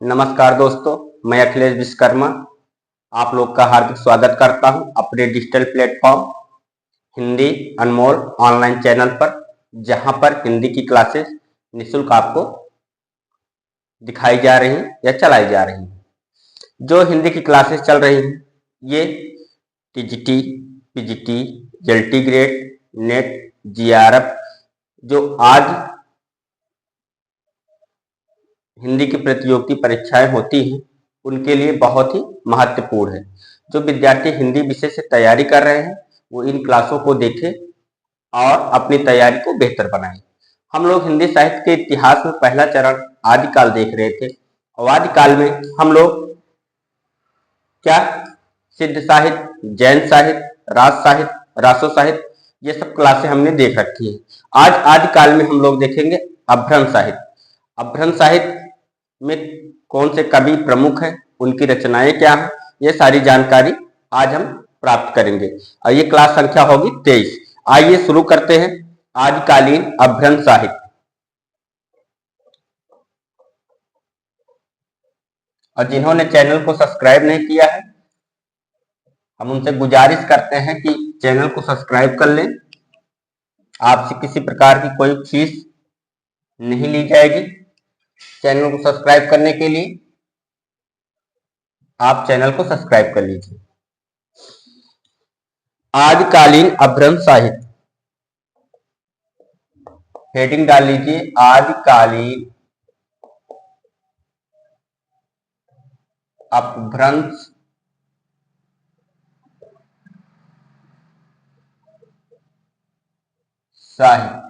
नमस्कार दोस्तों, मैं अखिलेश विश्वकर्मा आप लोग का हार्दिक स्वागत करता हूं अपने डिजिटल प्लेटफॉर्म हिंदी अनमोल ऑनलाइन चैनल पर, जहां पर हिंदी की क्लासेस निःशुल्क आपको दिखाई जा रही हैं या चलाई जा रही हैं। जो हिंदी की क्लासेस चल रही हैं ये TGT, PGT, LT grade, net, GRF जो आज हिंदी की प्रतियोगिता परीक्षाएं होती हैं उनके लिए बहुत ही महत्वपूर्ण है। जो विद्यार्थी हिंदी विषय से तैयारी कर रहे हैं वो इन क्लासों को देखें और अपनी तैयारी को बेहतर बनाएं। हम लोग हिंदी साहित्य के इतिहास में पहला चरण आदिकाल देख रहे थे और आदिकाल में हम लोग क्या सिद्ध साहित्य, जैन साहित्य, राज साहित्य, रासो साहित्य ये सब क्लासें हमने देख रखी है। आज आदिकाल में हम लोग देखेंगे अभ्रंश साहित्य। अभ्रंश साहित्य में कौन से कवि प्रमुख हैं, उनकी रचनाएं क्या हैं, ये सारी जानकारी आज हम प्राप्त करेंगे और ये क्लास संख्या होगी 23। आइए शुरू करते हैं आदिकालीन अभ्रंश साहित्य। और जिन्होंने चैनल को सब्सक्राइब नहीं किया है हम उनसे गुजारिश करते हैं कि चैनल को सब्सक्राइब कर लें। आपसे किसी प्रकार की कोई फीस नहीं ली जाएगी। चैनल को सब्सक्राइब करने के लिए आप चैनल को सब्सक्राइब कर लीजिए। आदिकालीन अभ्रंश साहित्य, हेडिंग डाल लीजिए आदिकालीन अभ्रंश साहित्य।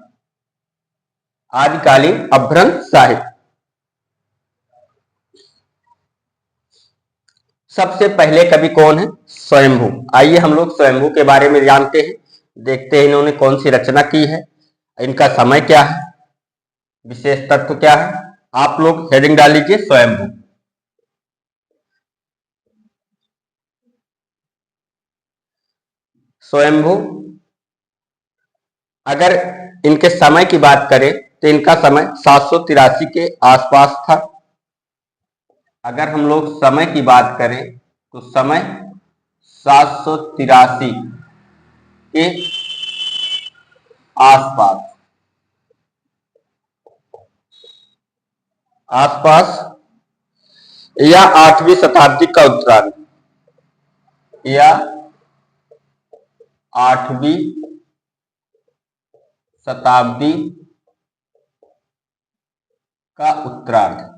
आदिकालीन अभ्रंश साहित्य। सबसे पहले कवि कौन है? स्वयंभू। आइए हम लोग स्वयंभू के बारे में जानते हैं, देखते हैं इन्होंने कौन सी रचना की है, इनका समय क्या है, विशेष तत्व क्या है। आप लोग हेडिंग डाल लीजिए स्वयंभू। स्वयंभू अगर इनके समय की बात करें तो इनका समय 783 के आसपास था। अगर हम लोग समय की बात करें तो समय 783 के आसपास या 8वीं शताब्दी का उत्तरार्ध या 8वीं शताब्दी का उत्तरार्ध।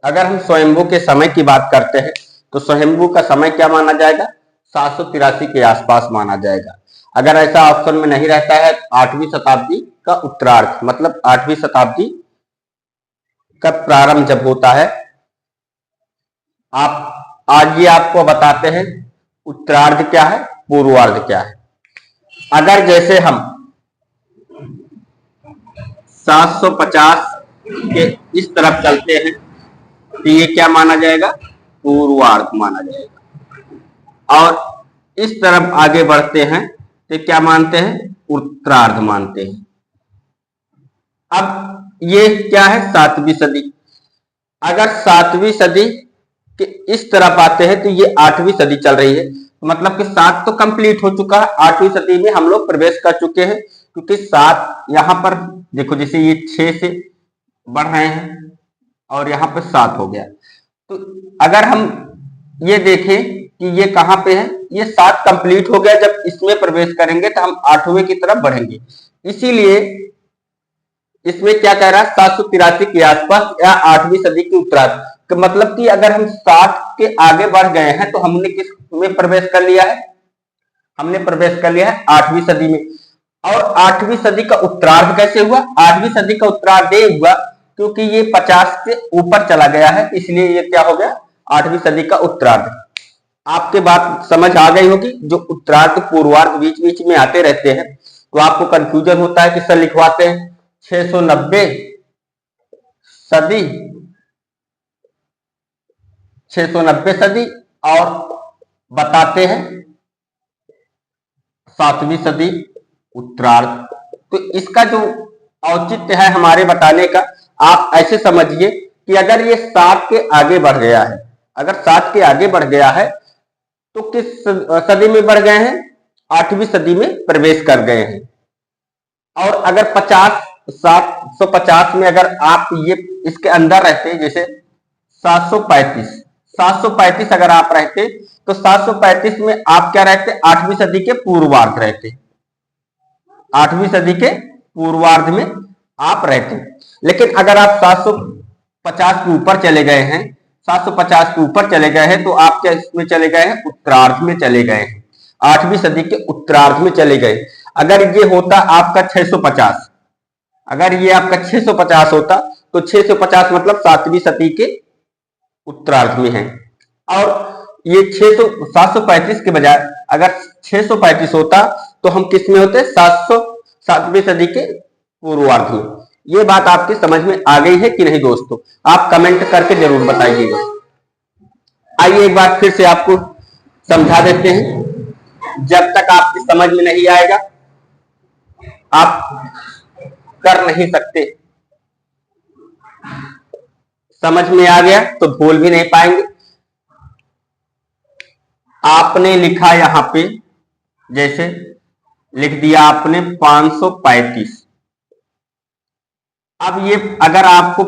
अगर हम स्वयंभू के समय की बात करते हैं तो स्वयंभू का समय क्या माना जाएगा? 783 के आसपास माना जाएगा। अगर ऐसा ऑप्शन में नहीं रहता है 8वीं शताब्दी का उत्तरार्ध, मतलब 8वीं शताब्दी का प्रारंभ जब होता है। आप आज ये आपको बताते हैं उत्तरार्ध क्या है, पूर्वार्ध क्या है। अगर जैसे हम 750 के इस तरफ चलते हैं तो ये क्या माना जाएगा? पूर्वार्ध माना जाएगा। और इस तरफ आगे बढ़ते हैं तो क्या मानते हैं? उत्तरार्ध मानते हैं। अब ये क्या है? 7वीं सदी। अगर 7वीं सदी के इस तरफ आते हैं तो ये 8वीं सदी चल रही है, मतलब कि 7 तो कंप्लीट हो चुका है, 8वीं सदी में हम लोग प्रवेश कर चुके हैं। क्योंकि 7 यहां पर देखो, जैसे ये 6 से बढ़ रहे हैं और यहाँ पे 7 हो गया। तो अगर हम ये देखें कि ये कहां पे है, ये 7 कंप्लीट हो गया, जब इसमें प्रवेश करेंगे तो हम 8वें की तरफ बढ़ेंगे। इसीलिए इसमें क्या कह रहा है? 783 के आसपास या 8वीं सदी के उत्तरार्ध। मतलब कि अगर हम 60 के आगे बढ़ गए हैं तो हमने किस में प्रवेश कर लिया है? हमने प्रवेश कर लिया है 8वीं सदी में। और 8वीं सदी का उत्तरार्ध कैसे हुआ? 8वीं सदी का उत्तरार्ध हुआ क्योंकि ये 50 से ऊपर चला गया है, इसलिए ये क्या हो गया? 8वीं सदी का उत्तरार्ध। आपके बात समझ आ गई होगी। जो उत्तरार्ध पूर्वार्ध बीच बीच में आते रहते हैं तो आपको कंफ्यूजन होता है कि सर लिखवाते हैं 690 सदी, 690 सदी और बताते हैं सातवीं सदी उत्तरार्ध। तो इसका जो औचित्य है हमारे बताने का, आप ऐसे समझिए कि अगर ये 7 के आगे बढ़ गया है, अगर 7 के आगे बढ़ गया है तो किस सदी में बढ़ गए हैं? 8वीं सदी में प्रवेश कर गए हैं। और अगर 750 में अगर आप ये इसके अंदर रहते, जैसे 735 अगर आप रहते तो 735 में आप क्या रहते? 8वीं सदी के पूर्वार्ध रहते, 8वीं सदी के पूर्वार्ध में आप रहते। लेकिन अगर आप 750 के ऊपर चले गए हैं, 750 के ऊपर चले गए हैं तो आप क्या इसमें चले गए हैं? उत्तरार्ध में चले गए हैं, 8वीं सदी के उत्तरार्ध में चले गए। अगर ये होता आपका 650, अगर ये आपका 650 होता तो 650 मतलब 7वीं सदी के उत्तरार्ध में है। और ये 735 के बजाय अगर 635 होता तो हम किस में होते? 7वीं सदी के पूर्वार्ध में। ये बात आपकी समझ में आ गई है कि नहीं दोस्तों? आप कमेंट करके जरूर बताइएगा। आइए एक बार फिर से आपको समझा देते हैं, जब तक आपकी समझ में नहीं आएगा आप कर नहीं सकते। समझ में आ गया तो भूल भी नहीं पाएंगे। आपने लिखा यहां पे, जैसे लिख दिया आपने 535। अब ये अगर आपको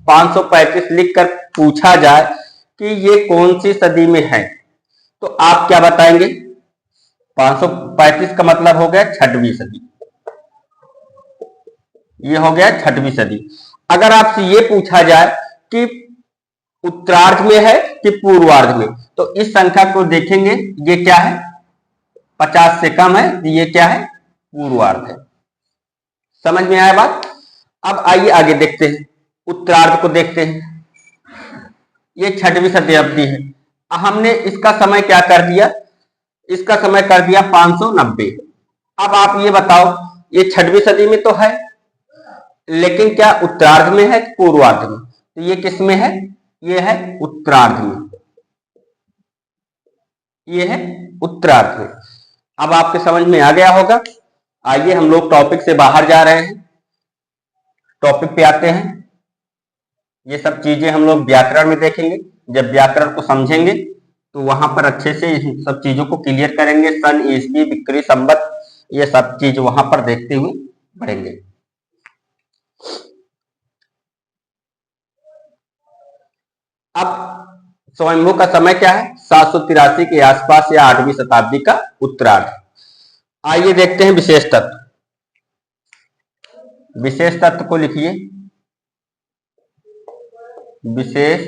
535 लिखकर पूछा जाए कि ये कौन सी सदी में है तो आप क्या बताएंगे? 535 का मतलब हो गया 6वीं सदी, ये हो गया 6वीं सदी। अगर आपसे ये पूछा जाए कि उत्तरार्ध में है कि पूर्वार्ध में, तो इस संख्या को देखेंगे, ये क्या है? 50 से कम है, ये क्या है? पूर्वार्ध है। समझ में आया बात? अब आइए आगे देखते हैं, उत्तरार्ध को देखते हैं। ये 6वीं शताब्दी है, हमने इसका समय क्या कर दिया? इसका समय कर दिया 590। अब आप ये बताओ, ये 6वीं सदी में तो है, लेकिन क्या उत्तरार्ध में है कि पूर्वार्ध में? तो ये किस में है? ये है उत्तरार्ध में, ये है उत्तरार्ध में। अब आपके समझ में आ गया होगा। आइए हम लोग टॉपिक से बाहर जा रहे हैं, टॉपिक पे आते हैं। ये सब चीजें हम लोग व्याकरण में देखेंगे। जब व्याकरण को समझेंगे तो वहां पर अच्छे से इन सब चीजों को क्लियर करेंगे। सन, ईस्वी, विक्री, संवत, ये सब चीज वहां पर देखते हुए बढ़ेंगे। अब स्वयंभू का समय क्या है? 783 के आसपास या 8वीं शताब्दी का उत्तरार्ध। आइए देखते हैं विशेष तत्व। विशेष तत्व को लिखिए, विशेष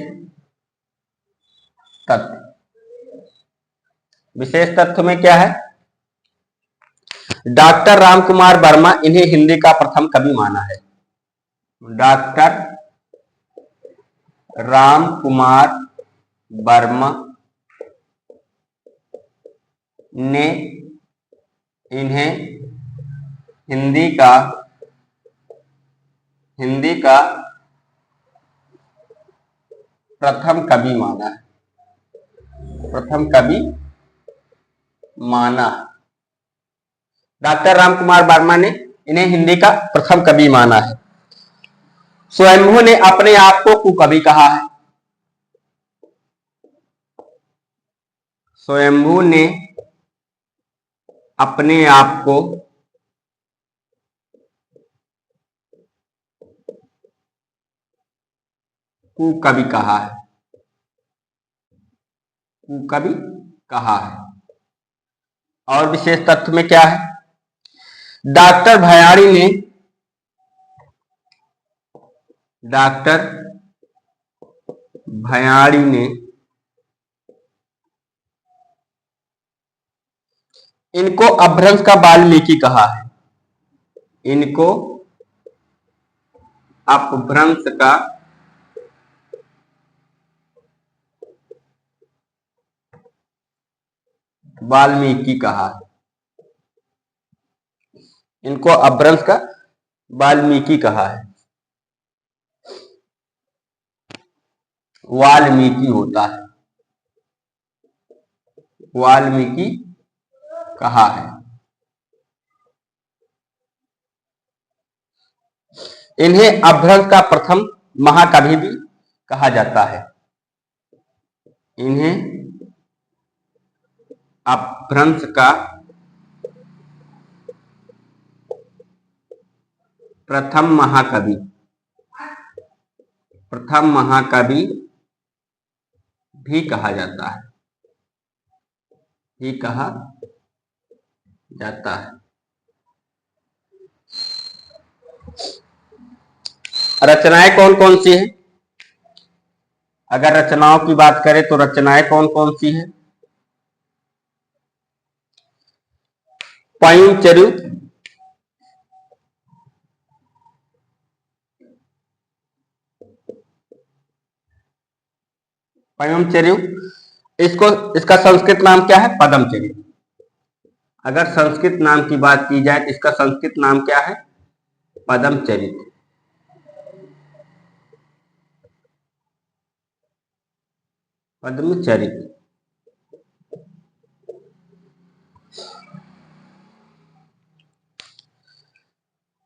तत्व। विशेष तत्व में क्या है? डॉक्टर रामकुमार वर्मा, इन्हें हिंदी का प्रथम कवि माना है। डॉक्टर रामकुमार वर्मा ने इन्हें हिंदी का प्रथम कवि माना है, प्रथम कवि माना। डॉक्टर रामकुमार वर्मा ने इन्हें हिंदी का प्रथम कवि माना है। स्वयंभू ने अपने आप को कुकवि कहा है। स्वयंभू ने अपने आप को कुकवि कहा है, कुकवि कहा है। और विशेष तत्व में क्या है? डॉक्टर भयाड़ी ने इनको अपभ्रंश का वाल्मीकि कहा है। इनको अपभ्रंश का वाल्मीकि कहा है। इनको अपभ्रंश का वाल्मीकि कहा है। वाल्मीकि होता है, वाल्मीकि कहा है। इन्हें अपभ्रंश का प्रथम महाकवि भी कहा जाता है। इन्हें अपभ्रंश का प्रथम महाकवि भी कहा जाता है, रचनाएं कौन कौन सी है? अगर रचनाओं की बात करें तो रचनाएं कौन कौन सी है? पयुंचरु, इसका संस्कृत नाम क्या है? पदमचर्य। अगर संस्कृत नाम की बात की जाए तो इसका संस्कृत नाम क्या है? पदमचरित।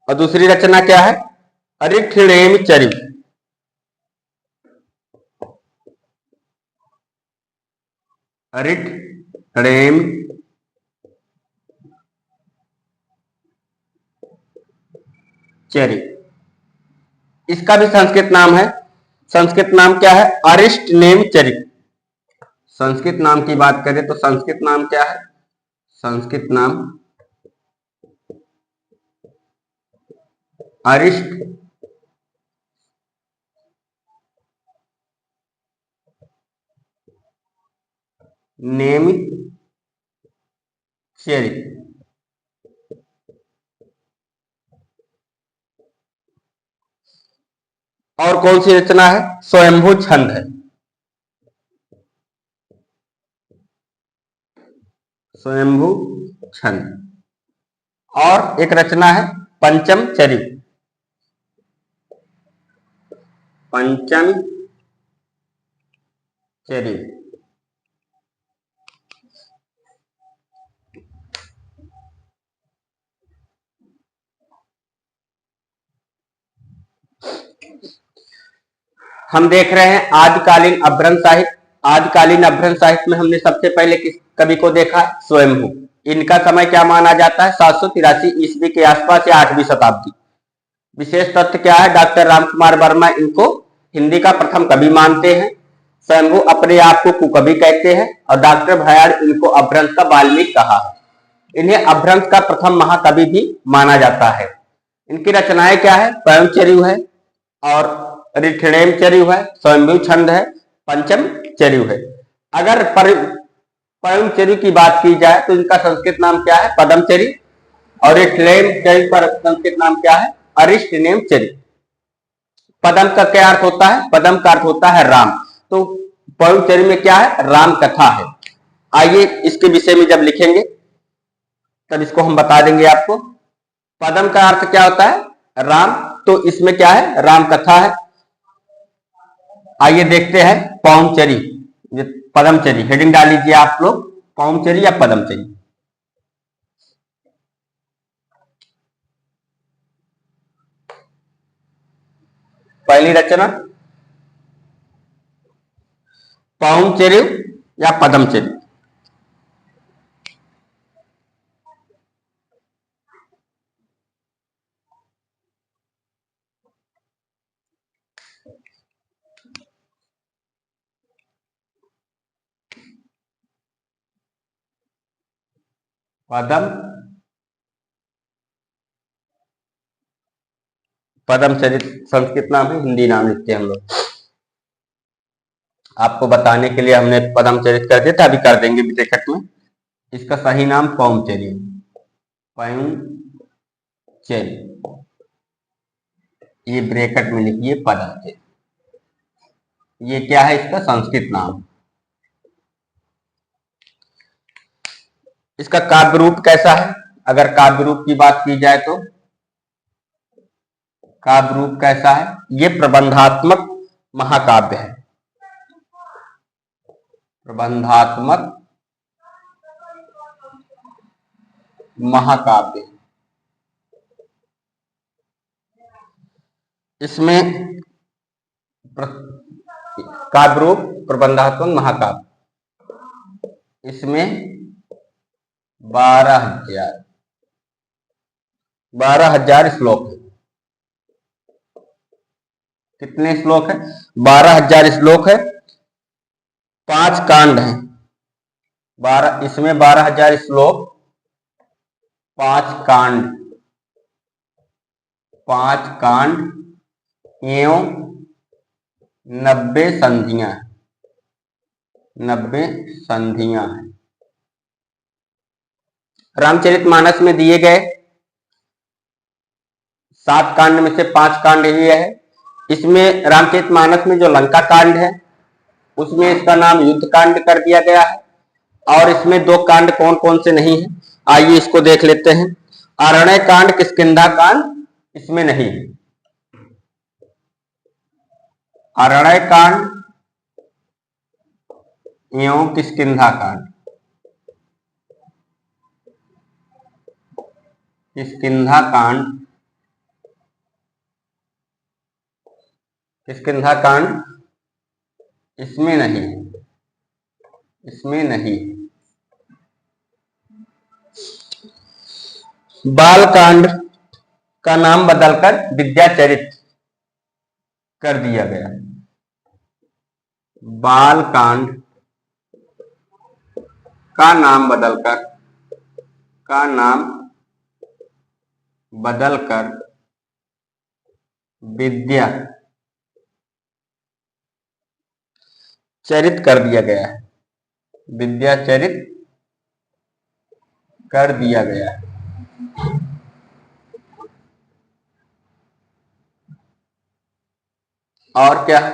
और दूसरी रचना क्या है? अरिठ्ठेम चरित। अरिठ्ठेम चरित, इसका भी संस्कृत नाम है। संस्कृत नाम क्या है? अरिष्टनेम चरित। संस्कृत नाम की बात करें तो संस्कृत नाम क्या है? संस्कृत नाम अरिष्ट नेमित चरित। और कौन सी रचना है? स्वयंभू छंद है। स्वयंभू छंद। और एक रचना है पंचम चरित। पंचम चरित। हम देख रहे हैं आदिकालीन अपभ्रंश साहित्य। आदिकालीन अपभ्रंश साहित्य में हमने सबसे पहले किस कवि को देखा? स्वयंभू। इनका समय क्या माना जाता है? 783 ईस्वी के आसपास या 8वीं शताब्दी। विशेष तथ्य क्या है? डॉक्टर रामकुमार वर्मा इनको हिंदी का प्रथम कवि मानते हैं। स्वयंभू अपने आप को कुकवि कहते हैं और डॉक्टर भयाड़ इनको अपभ्रंश का वाल्मीकि कहा है। इन्हें अपभ्रंश का प्रथम महाकवि भी माना जाता है। इनकी रचनाएं क्या है? पयंचर्यु है और रिठिणेम चर्यु है, स्वयंभू छंद है, पंचम चर्यु है। अगर पयंचर्यु की बात की जाए तो इनका संस्कृत नाम क्या है? पदमचर्य। और रिठिणेम चर्यु का संस्कृत नाम क्या है? अरिष्टनेम चर्य। पदम का क्या अर्थ होता है? पदम का अर्थ होता है राम। तो पयंचर्य में क्या है? राम कथा है। आइए इसके विषय में जब लिखेंगे तब इसको हम बता देंगे आपको। पदम का अर्थ क्या होता है? राम। तो इसमें क्या है? राम कथा है। आइए देखते हैं पौमचरी, पदमचरी। हेडिंग डाल लीजिए आप लोग, पौमचरी या पदमचरी। पहली रचना पौमचरी या पदमचरी। पदमचरित संस्कृत नाम है, हिंदी नाम लिखते हैं हम लोग। आपको बताने के लिए हमने पदमचरित कर दिया था, अभी कर देंगे ब्रैकेट में। इसका सही नाम पौमचरी, पौमचरी। ये ब्रैकेट में लिखिए पदमचरी। ये क्या है? इसका संस्कृत नाम। इसका काव्य रूप कैसा है? अगर काव्य रूप की बात की जाए तो काव्य रूप कैसा है? ये प्रबंधात्मक महाकाव्य है। प्रबंधात्मक महाकाव्य। इसमें काव्य रूप, प्रबंधात्मक, महाकाव्य, इसमें 12,000 श्लोक है। कितने श्लोक है? 12,000 श्लोक है। 5 कांड हैं। 12, इसमें 12,000 श्लोक, 5 कांड, 5 कांड एवं 90 संधियां, 90 संधियां हैं। रामचरितमानस में दिए गए 7 कांड में से 5 कांड ये है। इसमें रामचरितमानस में जो लंका कांड है उसमें इसका नाम युद्ध कांड कर दिया गया है। और इसमें 2 कांड कौन कौन से नहीं है, आइए इसको देख लेते हैं। अरण्य कांड, किष्किंधा कांड इसमें नहीं है। अरण्य कांड एवं किष्किंधा कांड, किष्किंधा कांड, किष्किंधा कांड इसमें नहीं, इसमें नहीं। बाल कांड का नाम बदलकर विद्याचरित कर दिया गया। बाल कांड का नाम बदलकर विद्या चरित कर दिया गया है। विद्याचरित कर दिया गया है। और क्या है?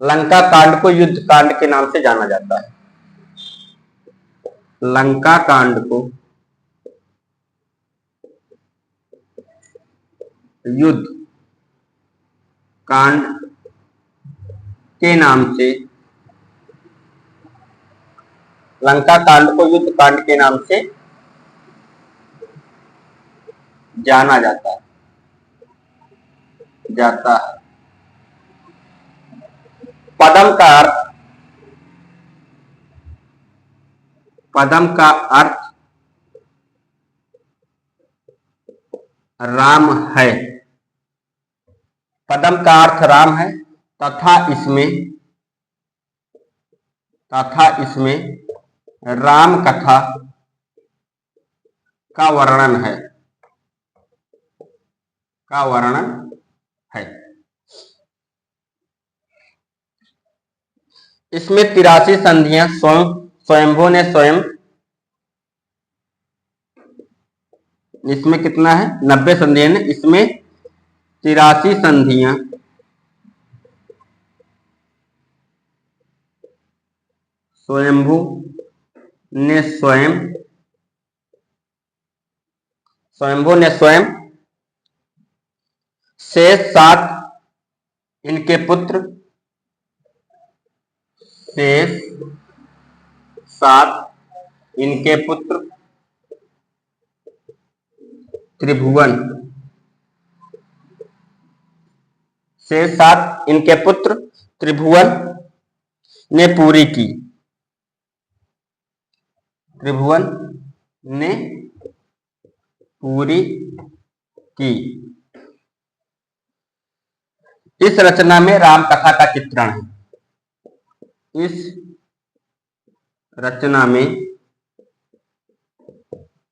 लंका कांड को युद्ध कांड के नाम से जाना जाता है। लंका कांड को युद्ध कांड के नाम से, लंका कांड को युद्ध कांड के नाम से जाना जाता है। पदम का अर्थ राम है। पदम का अर्थ राम है तथा इसमें राम कथा का वर्णन है, इसमें 83 संधियां स्वयंभू ने स्वयं, इसमें कितना है? 90 संधियां ने, इसमें 83 संधियां स्वयंभू ने स्वयं, शेष 7 इनके पुत्र, शेष 7 इनके पुत्र त्रिभुवन, शेष 7 इनके पुत्र त्रिभुवन ने पूरी की। त्रिभुवन ने पूरी की। इस रचना में राम कथा का चित्रण है। इस रचना में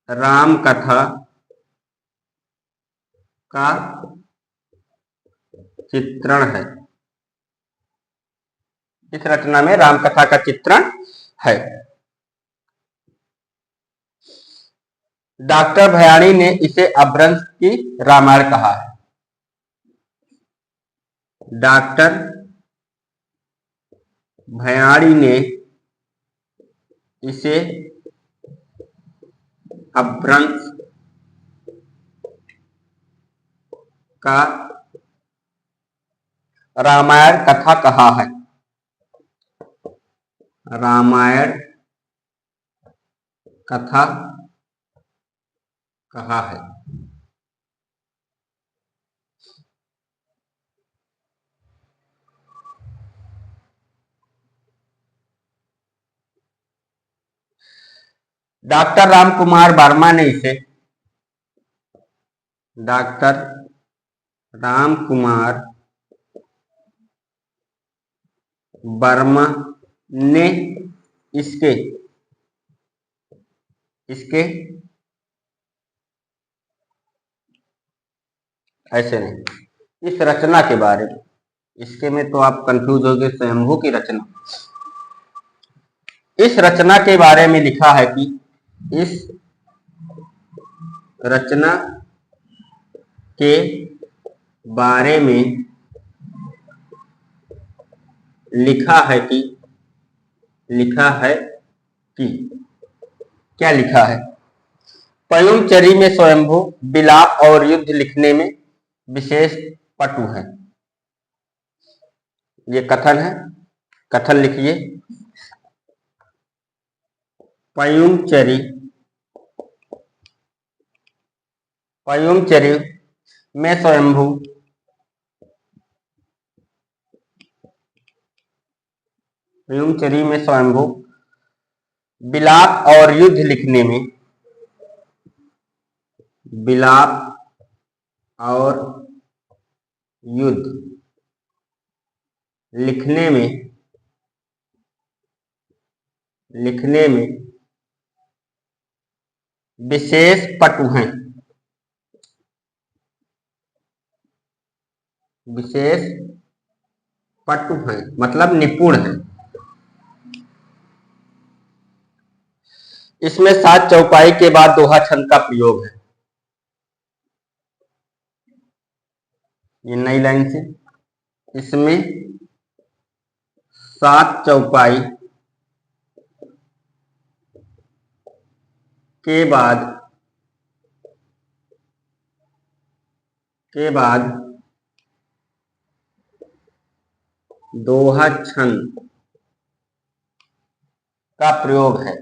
राम कथा का चित्रण है। इस रचना में राम कथा का चित्रण है। डॉक्टर भयाणी ने इसे अपभ्रंश की रामायण कहा है। डॉक्टर भयाणी ने इसे अपभ्रंश का रामायण कथा कहा है। रामायण कथा कहा है। डॉक्टर राम कुमार वर्मा ने इसे, डॉक्टर राम कुमार वर्मा ने इसके इसके ऐसे नहीं, इस रचना के बारे में, इसके में तो आप कंफ्यूज हो गए, स्वयंभू की रचना, इस रचना के बारे में लिखा है कि इस रचना के बारे में लिखा है कि क्या लिखा है, पयुमचरी में स्वयंभू विलाप और युद्ध लिखने में विशेष पटु है। ये कथन है, कथन लिखिए, पयुमचरी में स्वयंभू विलाप और युद्ध लिखने में, विलाप और युद्ध लिखने में विशेष पटु हैं, विशेष पटु हैं मतलब निपुण हैं। इसमें 7 चौपाई के बाद दोहा छंद का प्रयोग है। ये नई लाइन से, इसमें 7 चौपाई के बाद दोहा छंद का प्रयोग है,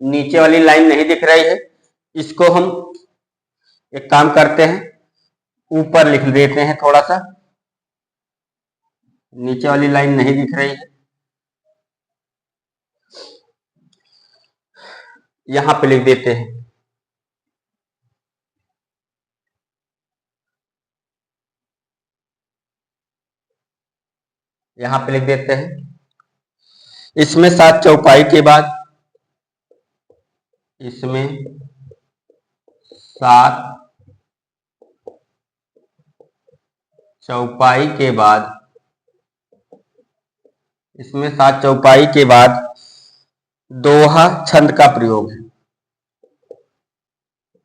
नीचे वाली लाइन नहीं दिख रही है, इसको हम एक काम करते हैं, ऊपर लिख देते हैं थोड़ा सा, नीचे वाली लाइन नहीं दिख रही है, यहां पे लिख देते हैं, यहां पे लिख देते हैं, इसमें 7 चौपाई के बाद, इसमें 7 चौपाई के बाद, इसमें 7 चौपाई के बाद दोहा छंद का प्रयोग है,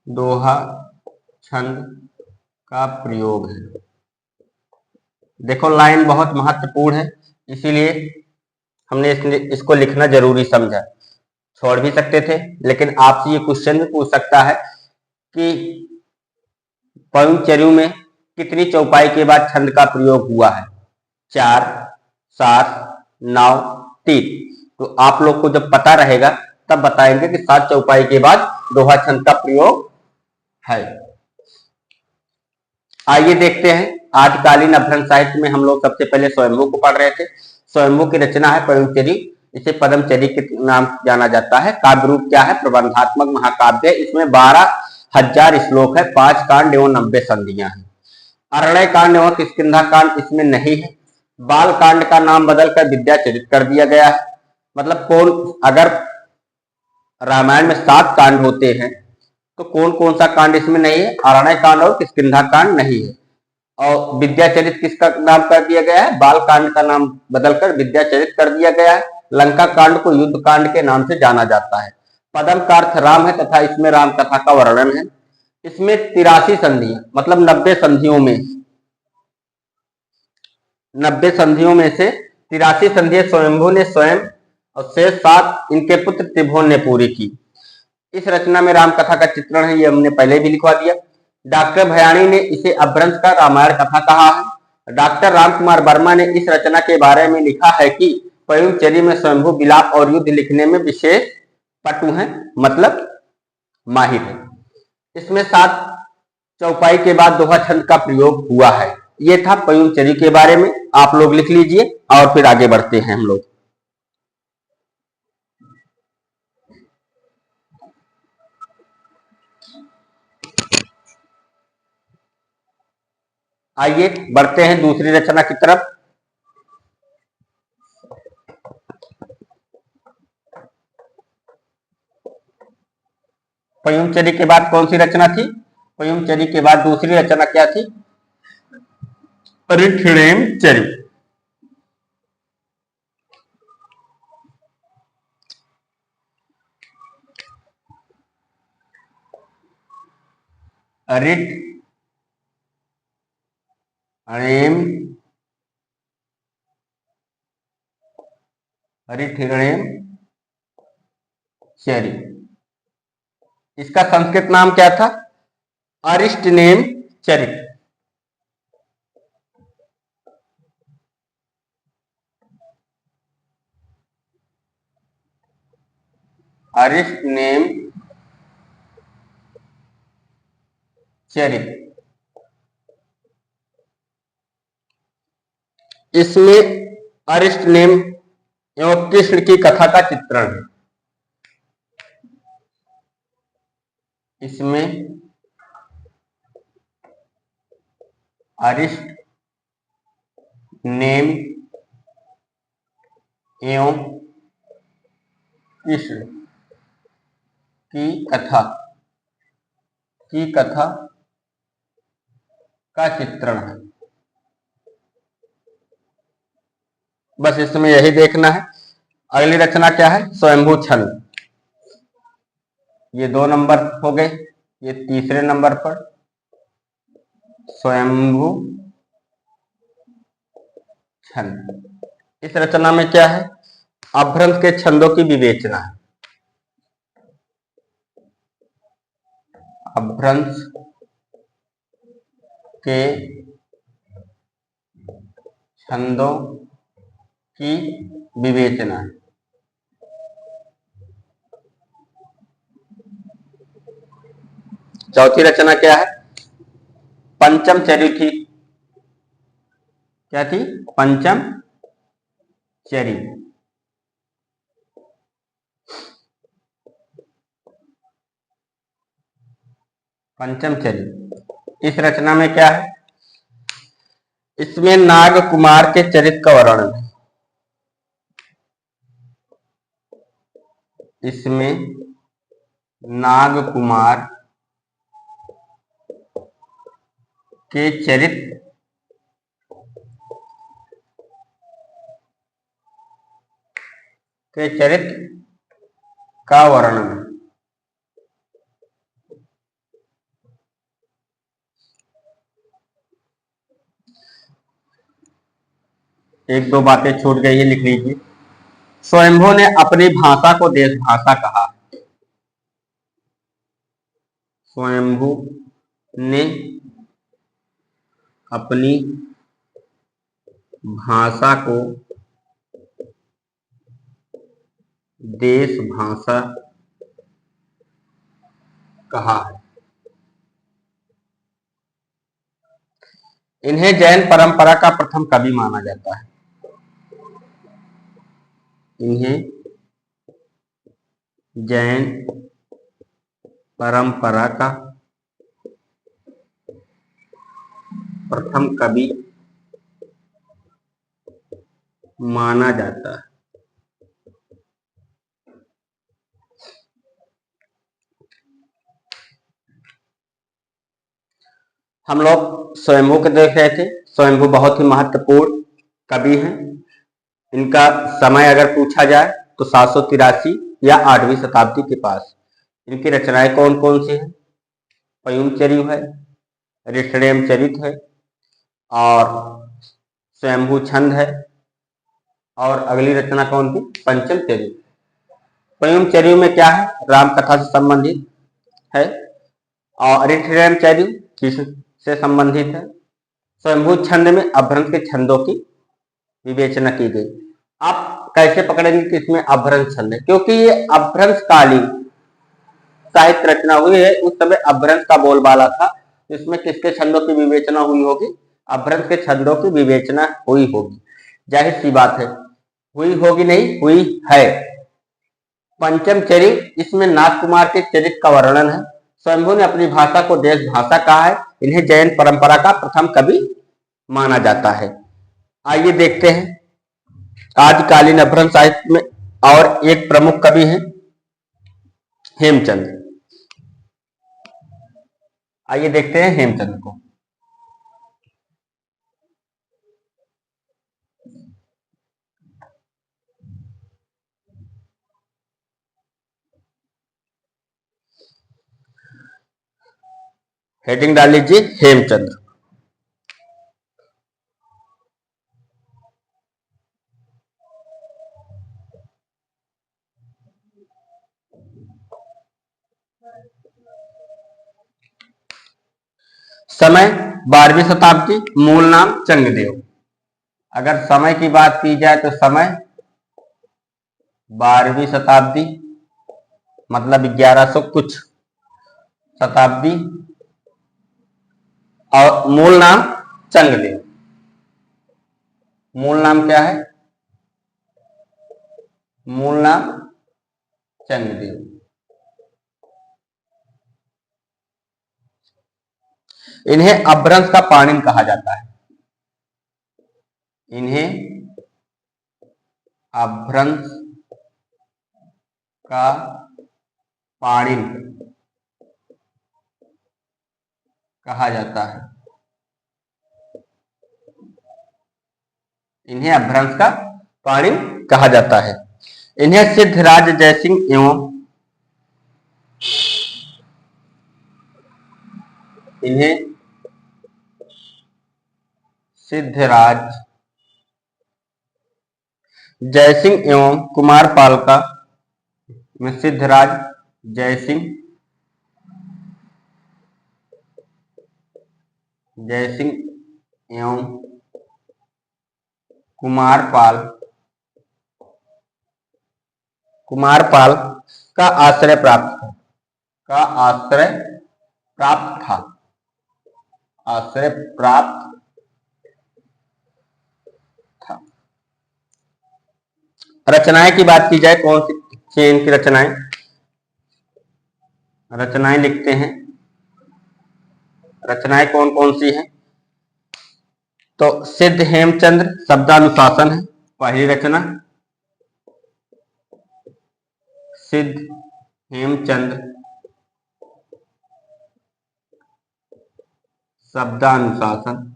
दोहा छंद का प्रयोग है। देखो लाइन बहुत महत्वपूर्ण है, इसीलिए हमने इसको लिखना जरूरी समझा। छोड़ भी सकते थे, लेकिन आपसे ये क्वेश्चन भी पूछ सकता है कि पयुमचरी में कितनी चौपाई के बाद छंद का प्रयोग हुआ है, 4, 7, 9, 3। तो आप लोग को जब पता रहेगा तब बताएंगे कि 7 चौपाई के बाद दोहा छंद का प्रयोग है। आइए देखते हैं, आदिकालीन अपभ्रंश साहित्य में हम लोग सबसे पहले स्वयंभू को पढ़ रहे थे। स्वयंभू की रचना है पयुमचरी, इसे पद्मचरी के नाम जाना जाता है। काव्य रूप क्या है, प्रबंधात्मक महाकाव्य। इसमें 12,000 श्लोक है, 5 कांड एवं 90 संधियां हैं। अरण्य कांड एवं किष्किंधा कांड इसमें नहीं है। बाल कांड का नाम बदलकर विद्याचरित कर दिया गया है। मतलब अगर रामायण में 7 कांड होते हैं तो कौन कौन सा कांड इसमें नहीं है, अरण्य कांड और किष्किंधा कांड नहीं है। और विद्याचरित किसका नाम कर दिया गया है, बाल कांड का नाम बदलकर विद्याचरित कर दिया गया है। लंका कांड को युद्ध कांड के नाम से जाना जाता है। पदम का अर्थ राम है तथा इसमें राम कथा का वर्णन है। इसमें 83 संधियां मतलब 90 संधियों में से 83 संधियां स्वयंभू ने स्वयं और शेष 7 इनके पुत्र त्रिभुवन ने पूरी की। इस रचना में राम कथा का चित्रण है, ये हमने पहले भी लिखवा दिया। डॉक्टर भयाणी ने इसे अपभ्रंश का रामायण कथा कहा है। डॉक्टर राम कुमार वर्मा ने इस रचना के बारे में लिखा है कि पयुमचरी में स्वयंभू विलाप और युद्ध लिखने में विशेष पटु हैं, मतलब माहिर है। इसमें 7 चौपाई के बाद दोहा छंद का प्रयोग हुआ है। ये था पयुमचरी के बारे में, आप लोग लिख लीजिए और फिर आगे बढ़ते हैं हम लोग। आइए बढ़ते हैं दूसरी रचना की तरफ। पयुमचरी के बाद कौन सी रचना थी? पयुमचरी के बाद दूसरी रचना क्या थी? रिठिणेम चरी। रिठिणेम चरी। इसका संस्कृत नाम क्या था? अरिष्टनेम चरित। अरिष्टनेम चरित। इसमें अरिष्टनेम एवं कृष्ण की कथा का चित्रण है। इसमें अरिष्ट नेम एवं कृष्ण की कथा का चित्रण है। बस इसमें यही देखना है। अगली रचना क्या है? स्वयंभू छंद। ये 2 नंबर हो गए। ये तीसरे नंबर पर स्वयंभू छंद। इस रचना में क्या है? अपभ्रंश के छंदों की विवेचना है। अपभ्रंश के छंदों की विवेचना है। चौथी रचना क्या है? पंचम चरी थी। क्या थी? पंचम चरी। पंचम चरी। इस रचना में क्या है? इसमें नाग कुमार के चरित्र का वर्णन है। इसमें नाग कुमार के चरित्र का वर्णन है। एक दो बातें छूट गई है, लिख लीजिए। स्वयंभू ने अपनी भाषा को देश भाषा कहा। स्वयंभू ने अपनी भाषा को देश भाषा कहा है। इन्हें जैन परंपरा का प्रथम कवि माना जाता है। इन्हें जैन परंपरा का प्रथम कवि माना जाता है। हम लोग स्वयंभू को देख रहे थे। स्वयंभू बहुत ही महत्वपूर्ण कवि हैं। इनका समय अगर पूछा जाए तो 783 या 8वीं शताब्दी के पास। इनकी रचनाएं कौन कौन सी हैं? पयुमचरी है, रिठिणेम चरित है और स्वयंभू छंद है। और अगली रचना कौन थी? पंचम चरी। पयुमचरी में क्या है? राम कथा से संबंधित है और रिठिणेम चरी कृष्ण से संबंधित है। स्वयंभू छंद में अपभ्रंश के छंदों की विवेचना की गई। आप कैसे पकड़ेंगे कि इसमें अपभ्रंश छंद है, क्योंकि ये अपभ्रंशकालीन साहित्य रचना हुई है। उस समय अपभ्रंश का बोलबाला था, इसमें किसके छंदों की विवेचना हुई होगी? अपभ्रंश के छंदों की विवेचना हुई होगी। जाहिर सी बात है, हुई होगी नहीं, हुई है। पंचम चरित, इसमें नाथ कुमार के चरित्र का वर्णन है। स्वयंभू ने अपनी भाषा को देश भाषा कहा है। इन्हें जैन परंपरा का प्रथम कवि माना जाता है। आइए देखते हैं आदिकालीन अपभ्रंश साहित्य में और एक प्रमुख कवि हैं हेमचंद। आइए देखते हैं हेमचंद को। हेडिंग डाल लीजिए हेमचंद। समय 12वीं शताब्दी, मूल नाम चंगदेव। अगर समय की बात की जाए तो समय 12वीं शताब्दी मतलब 1100 कुछ शताब्दी, और मूल नाम चंगदेव। मूल नाम क्या है? मूल नाम चंगदेव। इन्हें अपभ्रंश का पाणिनि कहा जाता है। इन्हें अपभ्रंश का पाणिनि कहा जाता है। इन्हें अपभ्रंश का पाणिनि कहा जाता है। इन्हें सिद्धराज जयसिंह एवं इन्हें सिद्धराज जयसिंह एवं कुमारपाल का में सिद्धराज जयसिंह एवं कुमारपाल का आश्रय प्राप्त था। आश्रय प्राप्त था। रचनाएं की बात की जाए, कौन सी इनकी रचनाएं लिखते हैं। रचनाएं कौन कौन सी हैं? तो सिद्ध हेमचंद्र शब्दानुशासन है पहली रचना। सिद्ध हेमचंद्र शब्दानुशासन।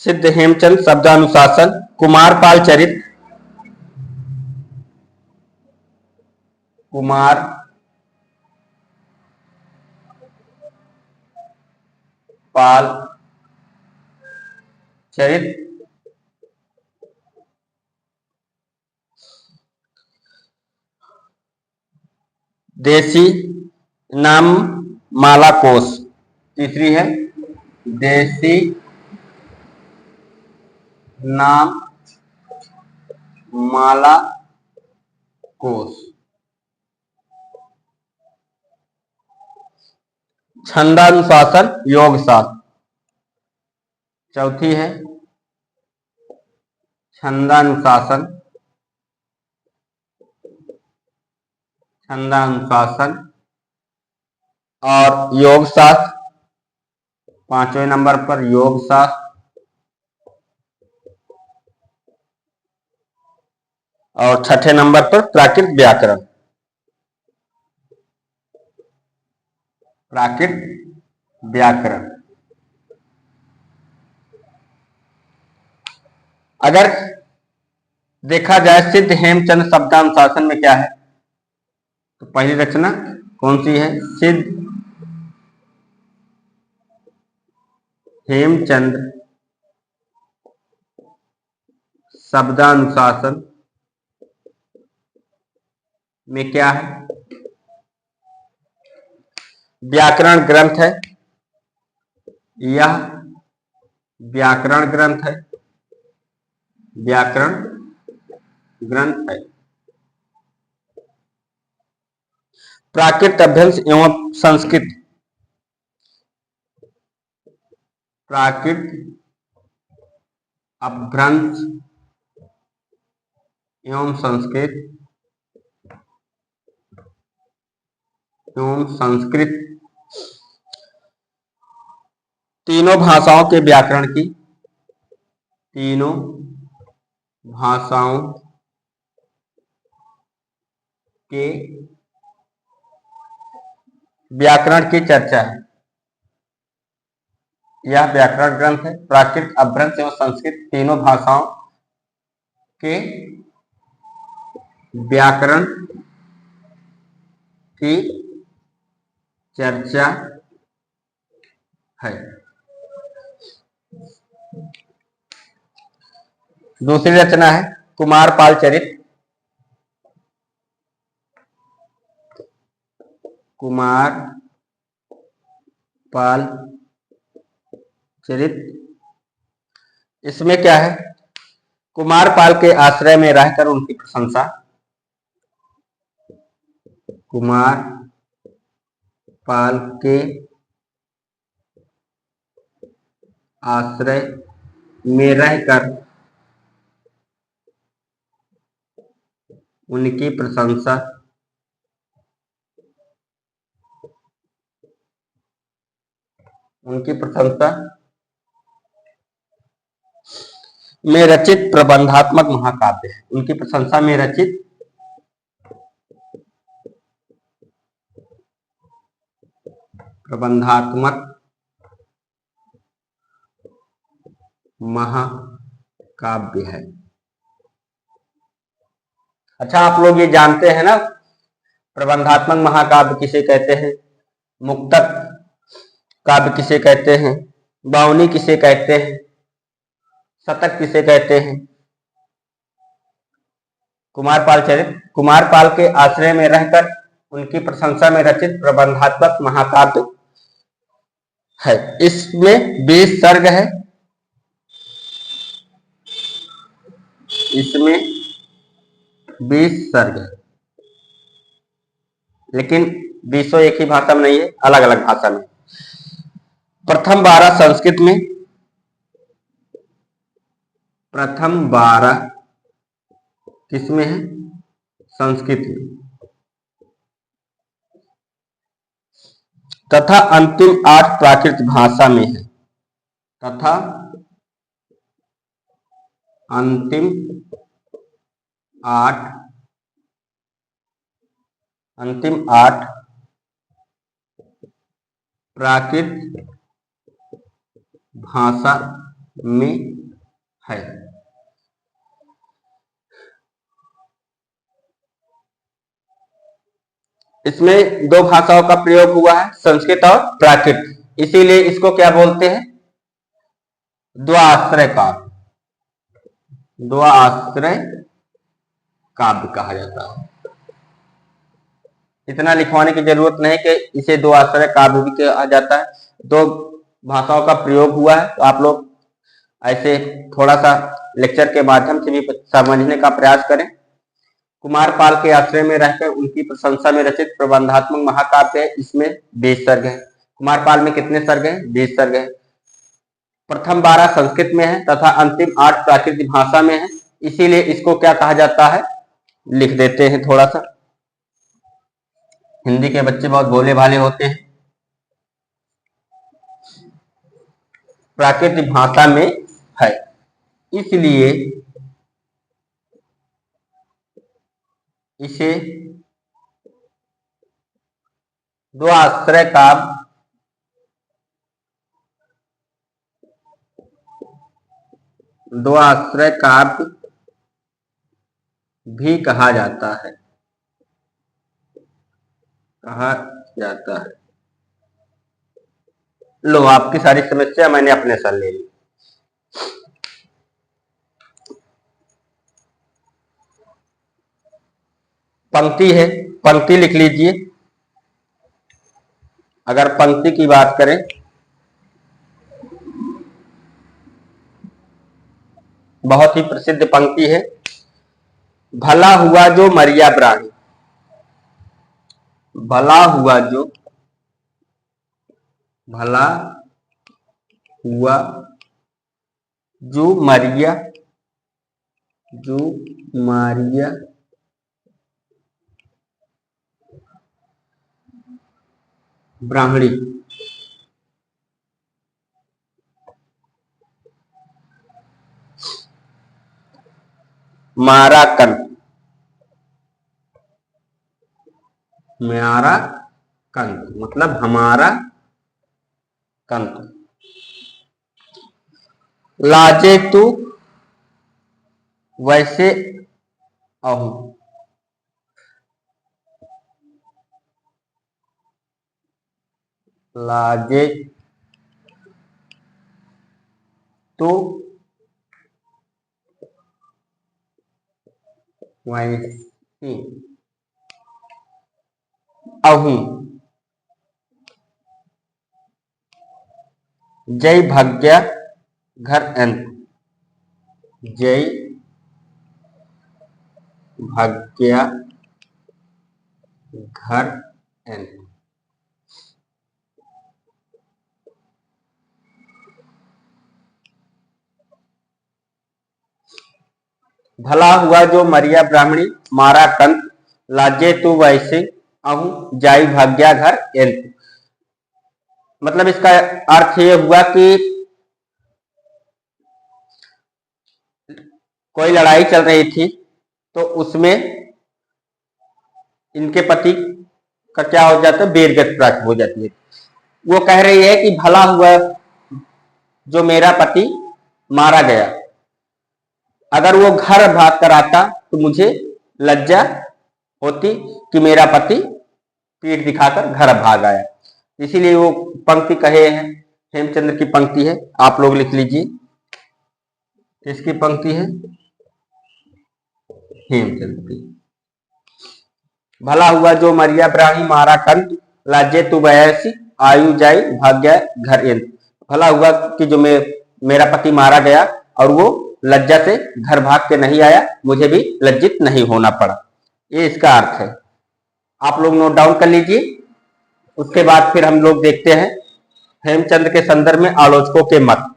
सिद्ध हेमचंद शब्दानुशासन। कुमारपाल चरित, कुमार पाल चरित, देसी नाम माला कोश। तीसरी है देसी नाम माला कोश। छंदानुशासन योग शास्त्र। चौथी है छंदानुशासन और योग शास्त्र। पांचवें नंबर पर योग शास्त्र और छठे नंबर पर प्राकृत व्याकरण। अगर देखा जाए सिद्ध हेमचंद शब्दानुशासन में क्या है, तो पहली रचना कौन सी है? सिद्ध हेमचंद शब्दानुशासन में क्या है? व्याकरण ग्रंथ है। यह व्याकरण ग्रंथ है, व्याकरण ग्रंथ है। प्राकृत अभ्रंश एवं संस्कृत, प्राकृत अभ्रंश एवं संस्कृत, एवं संस्कृत तीनों भाषाओं के व्याकरण की, तीनों भाषाओं के व्याकरण की चर्चा है। यह व्याकरण ग्रंथ है। प्राकृत अभ्रंश एवं संस्कृत तीनों भाषाओं के व्याकरण की चर्चा है। दूसरी रचना है कुमारपाल चरित, कुमारपाल चरित। इसमें क्या है, कुमारपाल के आश्रय में रहकर उनकी प्रशंसा, कुमारपाल के आश्रय में रहकर उनकी प्रशंसा, उनकी प्रशंसा में रचित प्रबंधात्मक महाकाव्य है। उनकी प्रशंसा में रचित प्रबंधात्मक महाकाव्य है। अच्छा, आप लोग ये जानते हैं ना प्रबंधात्मक महाकाव्य किसे कहते हैं, मुक्तक काव्य किसे कहते हैं, बावनी किसे कहते हैं, शतक किसे कहते हैं। कुमारपाल चरित कुमारपाल के आश्रय में रहकर उनकी प्रशंसा में रचित प्रबंधात्मक महाकाव्य है। इसमें 20 सर्ग है, इसमें 20 सर्ग है, लेकिन 20 एक ही भाषा में नहीं है, अलग अलग भाषा में। प्रथम 12 संस्कृत में, प्रथम 12 किसमें है, संस्कृत में, तथा अंतिम 8 प्राकृत भाषा में है, तथा अंतिम 8 प्राकृत भाषा में है। इसमें 2 भाषाओं का प्रयोग हुआ है, संस्कृत और प्राकृत, इसीलिए इसको क्या बोलते हैं, द्वाश्रय काव्य, द्वाश्रय काव्य कहा जाता है। इतना लिखवाने की जरूरत नहीं कि इसे द्वाश्रय काव्य भी कहा जाता है। 2 भाषाओं का प्रयोग हुआ है, तो आप लोग ऐसे थोड़ा सा लेक्चर के माध्यम से भी समझने का प्रयास करें। कुमारपाल के आश्रय में रहकर उनकी प्रशंसा में रचित प्रबंधात्मक महाकाव्य है। इसमें 20 सर्ग है। कुमारपाल में कितने सर्ग हैं, 20 सर्ग है। प्रथम 12 संस्कृत में है तथा अंतिम 8 प्राकृत भाषा में है, इसीलिए इसको क्या कहा जाता है, लिख देते हैं थोड़ा सा। हिंदी के बच्चे बहुत भोले भाले होते हैं। प्राकृत भाषा में है, इसलिए इसे द्वाश्रय काव्य, द्वाश्रय काव्य भी कहा जाता है, कहा जाता है। लो, आपकी सारी समस्या मैंने अपने सर ले ली। पंक्ति है, पंक्ति लिख लीजिए। अगर पंक्ति की बात करें बहुत ही प्रसिद्ध पंक्ति है। भला हुआ जो मरिया प्राणी, भला हुआ जो मरिया ब्राह्मणी, मारा कंत मतलब हमारा कंत। लाजे तू वैसे अहूं, लाजे तो वैसे अहूं, जय भाग्य घर अंत, जय भाग्य घर अंत। भला हुआ जो मरिया ब्राह्मणी, मारा कंत, लाजे तू वैसे अहूं, जाई भाग्या घर एंत। मतलब इसका अर्थ ये हुआ कि कोई लड़ाई चल रही थी तो उसमें इनके पति का क्या हो जाता है, वीरगति प्राप्त हो जाती है। वो कह रही है कि भला हुआ जो मेरा पति मारा गया, अगर वो घर भाग कर आता तो मुझे लज्जा होती कि मेरा पति पीठ दिखाकर घर भाग आया। इसीलिए वो पंक्ति कहे हैं, हेमचंद्र की पंक्ति है, आप लोग लिख लीजिए। किसकी पंक्ति है? हेमचंद्र की। भला हुआ जो मरिया ब्राह्मणी, मारा कंत, लाजे तू बयसी, आयु जाई भाग्य घर एंत। भला हुआ कि जो मेरा पति मारा गया और वो लज्जा से घर भाग के नहीं आया, मुझे भी लज्जित नहीं होना पड़ा। ये इसका अर्थ है, आप लोग नोट डाउन कर लीजिए। उसके बाद फिर हम लोग देखते हैं हेमचंद्र के संदर्भ में आलोचकों के मत।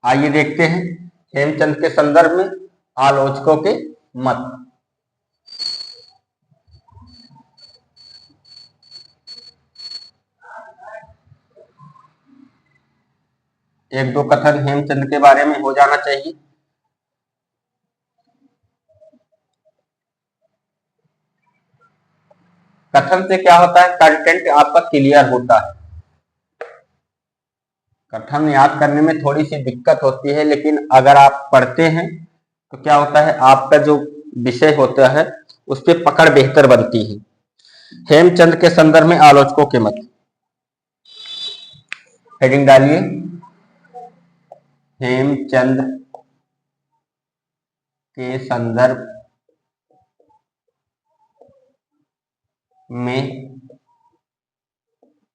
आइए देखते हैं हेमचंद्र के संदर्भ में आलोचकों के मत। एक दो कथन हेमचंद्र के बारे में हो जाना चाहिए। कथन से क्या होता है, कंटेंट आपका क्लियर होता है। कथन याद करने में थोड़ी सी दिक्कत होती है, लेकिन अगर आप पढ़ते हैं तो क्या होता है, आपका जो विषय होता है उस पर पकड़ बेहतर बनती है। हेमचंद्र के संदर्भ में आलोचकों के मत, हेडिंग डालिए, हेमचंद्र के संदर्भ में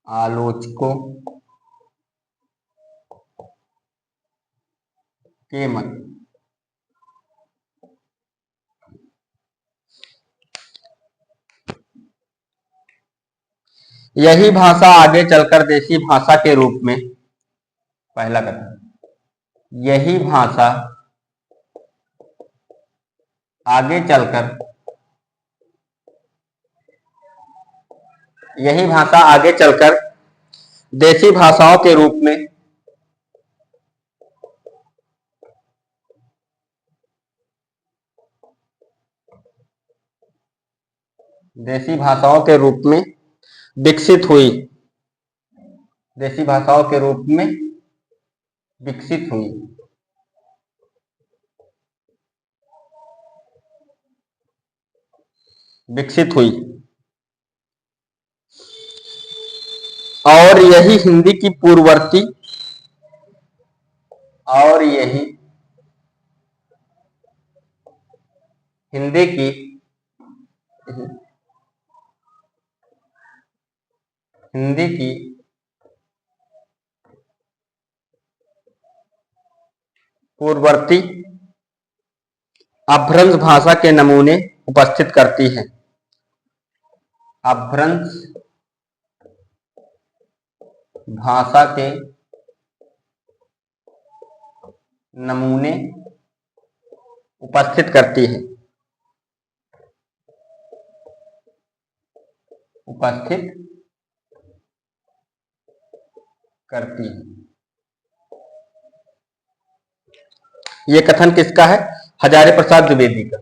आलोचकों के मत। यही भाषा आगे चलकर देसी भाषा के रूप में, पहला कथन, यही भाषा आगे चलकर, यही भाषा आगे चलकर देसी भाषाओं के रूप में देसी भाषाओं के रूप में विकसित हुई, देसी भाषाओं के रूप में विकसित हुई। विकसित हुई और यही हिंदी की पूर्ववर्ती, और यही हिंदी की हिंदी की पूर्ववर्ती अपभ्रंश भाषा के नमूने उपस्थित करती है। अपभ्रंश भाषा के नमूने उपस्थित करती है। उपस्थित करती है। यह कथन किसका है? हजारी प्रसाद द्विवेदी का।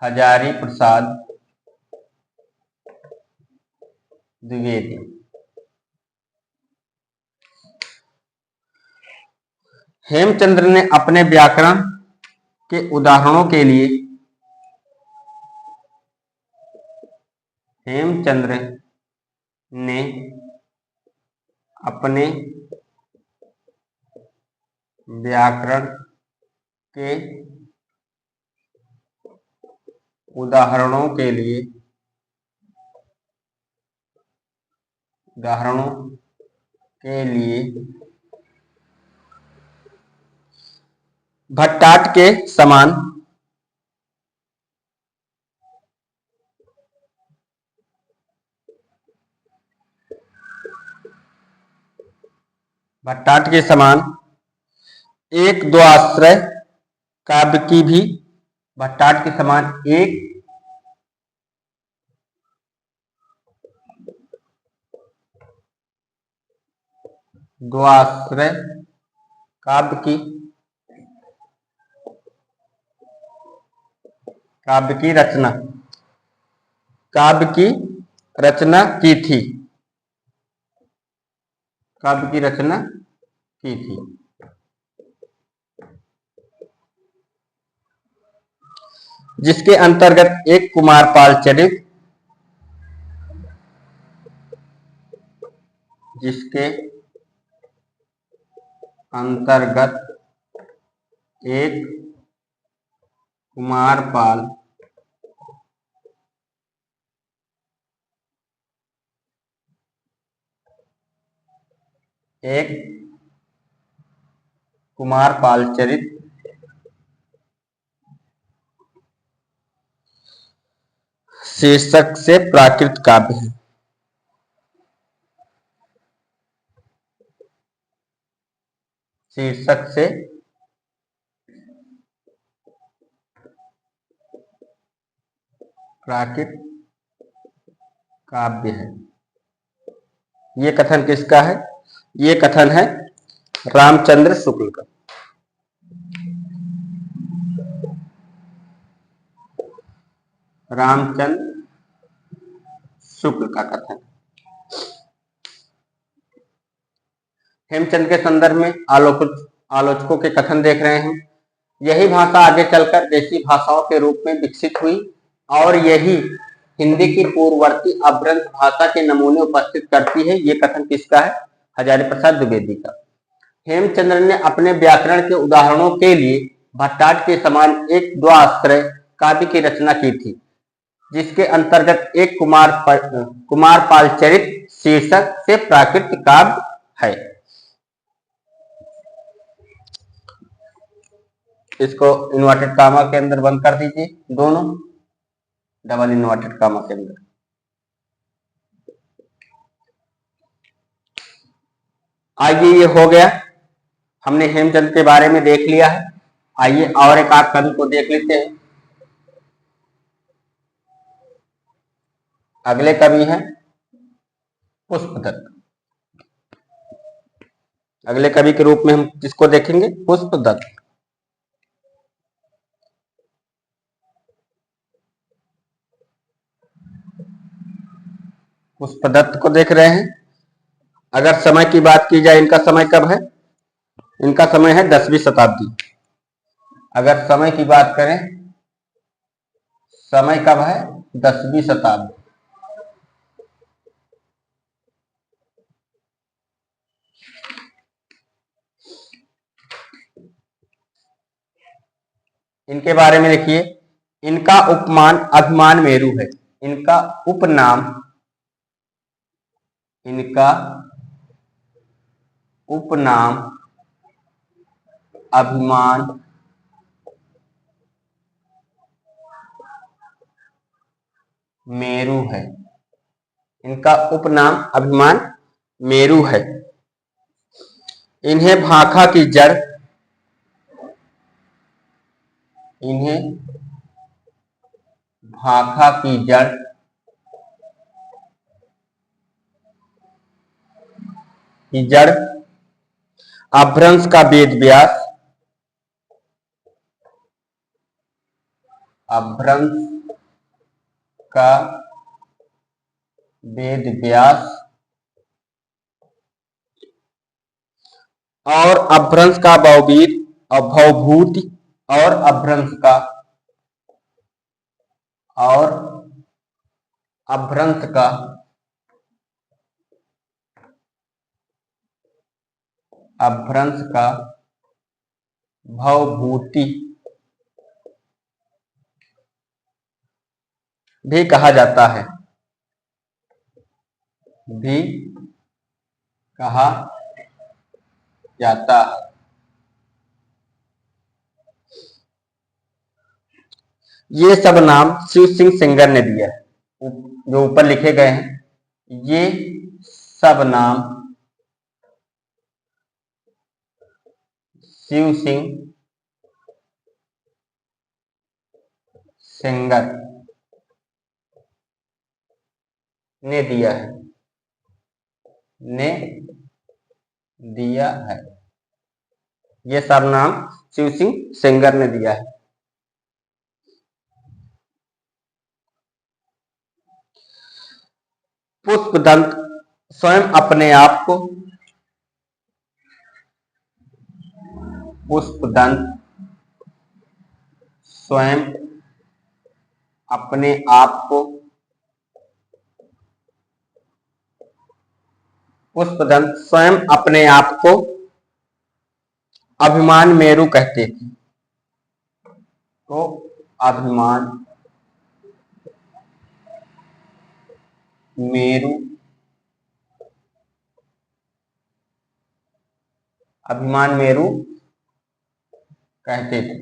हजारी प्रसाद द्विवेदी। हेमचंद्र ने अपने व्याकरण के उदाहरणों के लिए हेमचंद्र ने अपने व्याकरण के उदाहरणों के लिए भट्टाट के समान एक दो आश्रय काव्य की भी भट्टाट के समान एक द्वाश्रय काव्य की रचना की थी। जिसके अंतर्गत एक कुमारपाल चरित कुमारपाल चरित शीर्षक से प्राकृत काव्य है। शीर्षक से प्राकृत काव्य है। ये कथन किसका है? ये कथन है रामचंद्र शुक्ल का। रामचंद्र शुक्ल का कथन। हेमचंद के संदर्भ में आलोचकों के कथन देख रहे हैं। यही भाषा आगे चलकर देशी भाषाओं के रूप में विकसित हुई और यही हिंदी की पूर्ववर्ती अपभ्रंश भाषा के नमूने उपस्थित करती है। ये कथन किसका है? हजारी प्रसाद द्विवेदी का। हेमचंद्र ने अपने व्याकरण के उदाहरणों के लिए भट्टाट के समान एक द्वाश्रय काव्य की रचना की थी, जिसके अंतर्गत एक कुमारपाल चरित शीर्षक से प्राकृत काव्य है। इसको इन्वर्टेड कामा के अंदर बंद कर दीजिए, दोनों डबल इन्वर्टेड कामा के अंदर। आइए, ये हो गया, हमने हेमचंद के बारे में देख लिया है। आइए और एक आध कवि को देख लेते हैं। अगले कवि हैं पुष्पदत्त। अगले कवि के रूप में हम किसको देखेंगे? पुष्पदत्त। पुष्पदत्त को देख रहे हैं। अगर समय की बात की जाए, इनका समय कब है? इनका समय है 10वीं शताब्दी। अगर समय की बात करें, समय कब है? 10वीं शताब्दी। इनके बारे में देखिए, इनका उपमान अभिमान मेरु है। इनका उपनाम, इनका उपनाम अभिमान मेरू है। इनका उपनाम अभिमान मेरू है। इन्हें भाखा की जड़, इन्हें भाखा की जड़ अपभ्रंश का वेद व्यास, अपभ्रंश का वेद व्यास और अपभ्रंश का भवभीत और भवभूति और अपभ्रंश का अपभ्रंश का भवभूति भी कहा जाता है, भी कहा जाता है। ये सब नाम शिव सिंह सेंगर ने दिया है, जो ऊपर लिखे गए हैं। ये सब नाम शिव सिंह सेंगर ने दिया है, ये सब नाम शिव सिंह सेंगर ने दिया है। पुष्पदंत स्वयं अपने आप को, पुष्पदंत स्वयं अपने आप को, पुष्पदंत स्वयं अपने आप को अभिमान मेरू कहते थे। तो अभिमान मेरू, अभिमान मेरू कहते थे।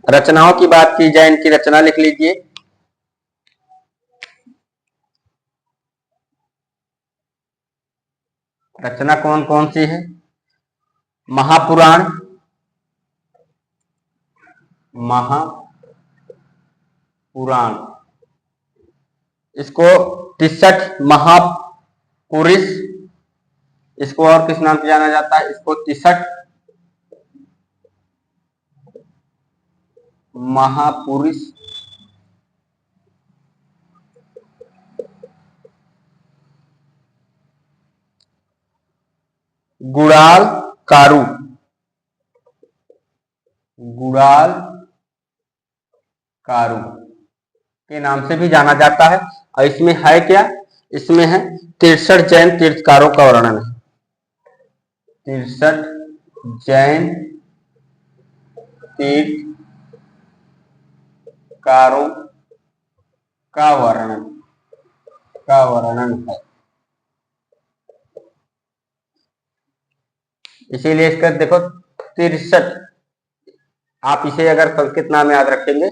रचनाओं की बात की जाए, इनकी रचना लिख लीजिए। रचना कौन कौन सी है? महापुराण, महापुराण, इसको 63 महापुरुष, इसको और किस नाम से जाना जाता है? इसको 63 महापुरुष, गुड़ाल कारू, गुड़ाल कारू के नाम से भी जाना जाता है। और इसमें है क्या? इसमें है 63 जैन तीर्थकारों का वर्णन है। 63 जैन तीर्थकारों का वर्णन है। इसीलिए इसका देखो 63, आप इसे अगर संस्कृत नाम याद रखेंगे,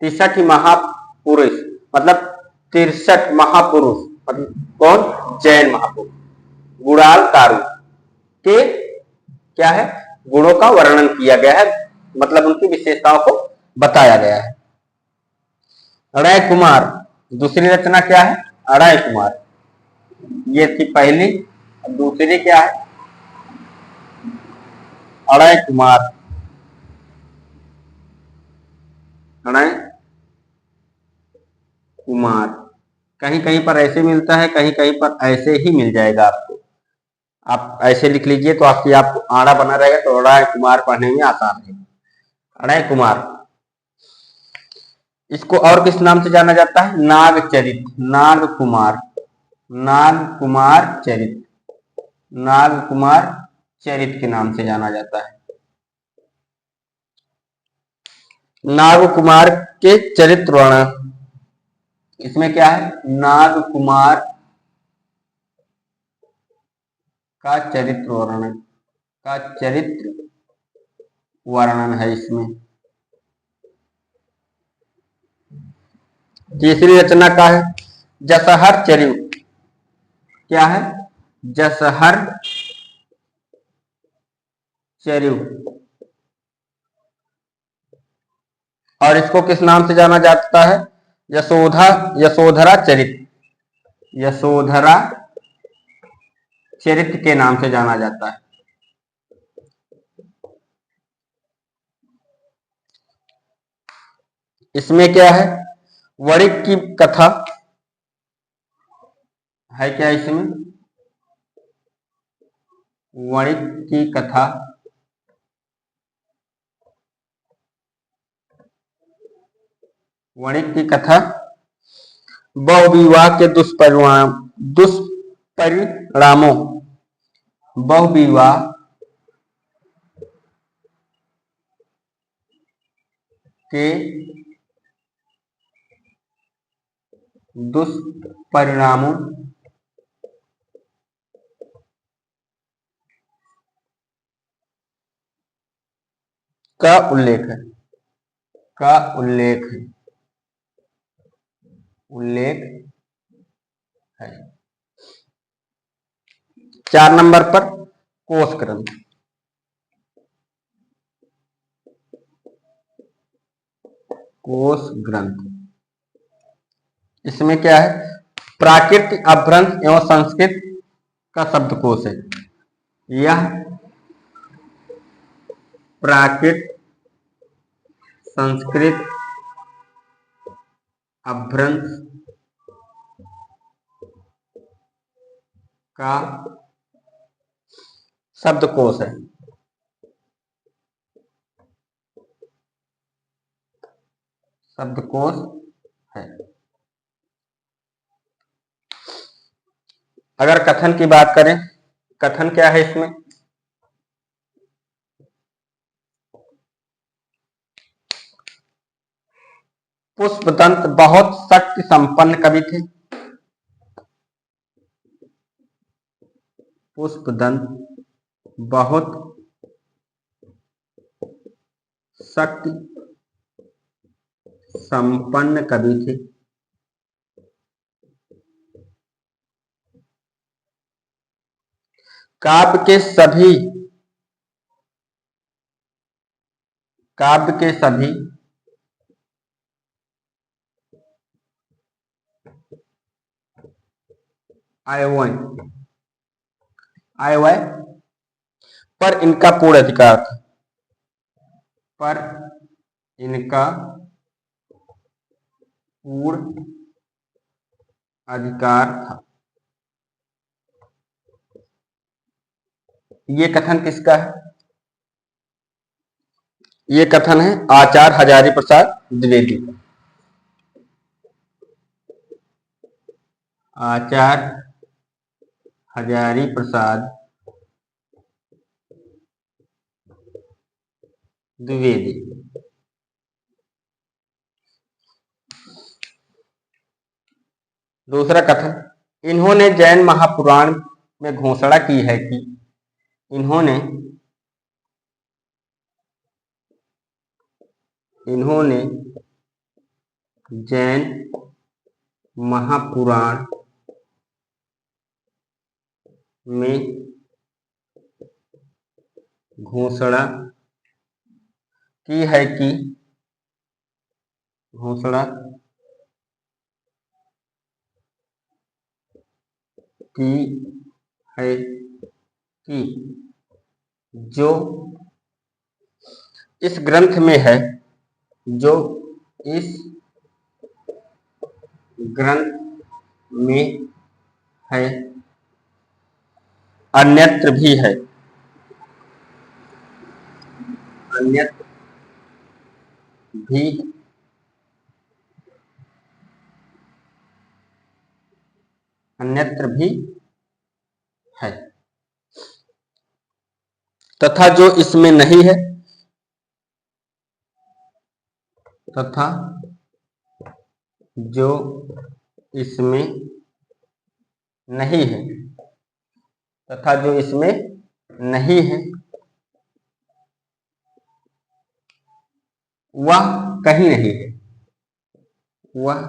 63 महापुरुष मतलब 63 महापुरुष, मतलब कौन? जैन महापुरुष गुड़ाल कारू के क्या है? गुणों का वर्णन किया गया है, मतलब उनकी विशेषताओं को बताया गया है। अड़य कुमार, दूसरी रचना क्या है? अड़य कुमार, ये थी पहली। दूसरी क्या है? अड़य कुमार, अड़य कुमार कहीं कहीं पर ऐसे मिलता है, कहीं कहीं पर ऐसे ही मिल जाएगा आपको। आप ऐसे लिख लीजिए तो आपकी आपको आड़ा बना रहेगा, तो अड़य कुमार पढ़ने में आसान है। अड़य कुमार, इसको और किस नाम से जाना जाता है? नागचरित, नागकुमार, नागकुमार चरित, नागकुमार चरित के नाम से जाना जाता है। नागकुमार के चरित्र वर्णन। इसमें क्या है? नागकुमार का चरित्र वर्णन है इसमें। तीसरी रचना का है जसहर चरिव। क्या है? जसहर चरिव। और इसको किस नाम से जाना जाता है? यशोधरा चरित्र के नाम से जाना जाता है। इसमें क्या है? वणिक की कथा है। क्या इसमें? वणिक की कथा बहुविवाह के दुष्परिणामों बहुविवाह के दुष्परिणामों का उल्लेख है। 4 नंबर पर कोश ग्रंथ। इसमें क्या है? प्राकृत, अपभ्रंश एवं संस्कृत का शब्दकोश है। यह प्राकृत, संस्कृत, अपभ्रंश का शब्दकोश है। अगर कथन की बात करें, कथन क्या है इसमें? पुष्पदंत बहुत शक्ति संपन्न कवि थे। पुष्पदंत बहुत शक्ति संपन्न कवि थे। काव्य के सभी अवयव पर इनका पूर्ण अधिकार था। ये कथन किसका है? ये कथन है आचार्य हजारी प्रसाद द्विवेदी। आचार्य हजारी प्रसाद द्विवेदी। दूसरा कथन, इन्होंने जैन महापुराण में घोषणा की है कि इन्होंने जैन महापुराण में घोषणा की है कि जो इस ग्रंथ में है अन्यत्र भी है तथा जो इसमें नहीं है तथा जो इसमें नहीं है, तथा जो इसमें नहीं है वह कहीं नहीं है, वह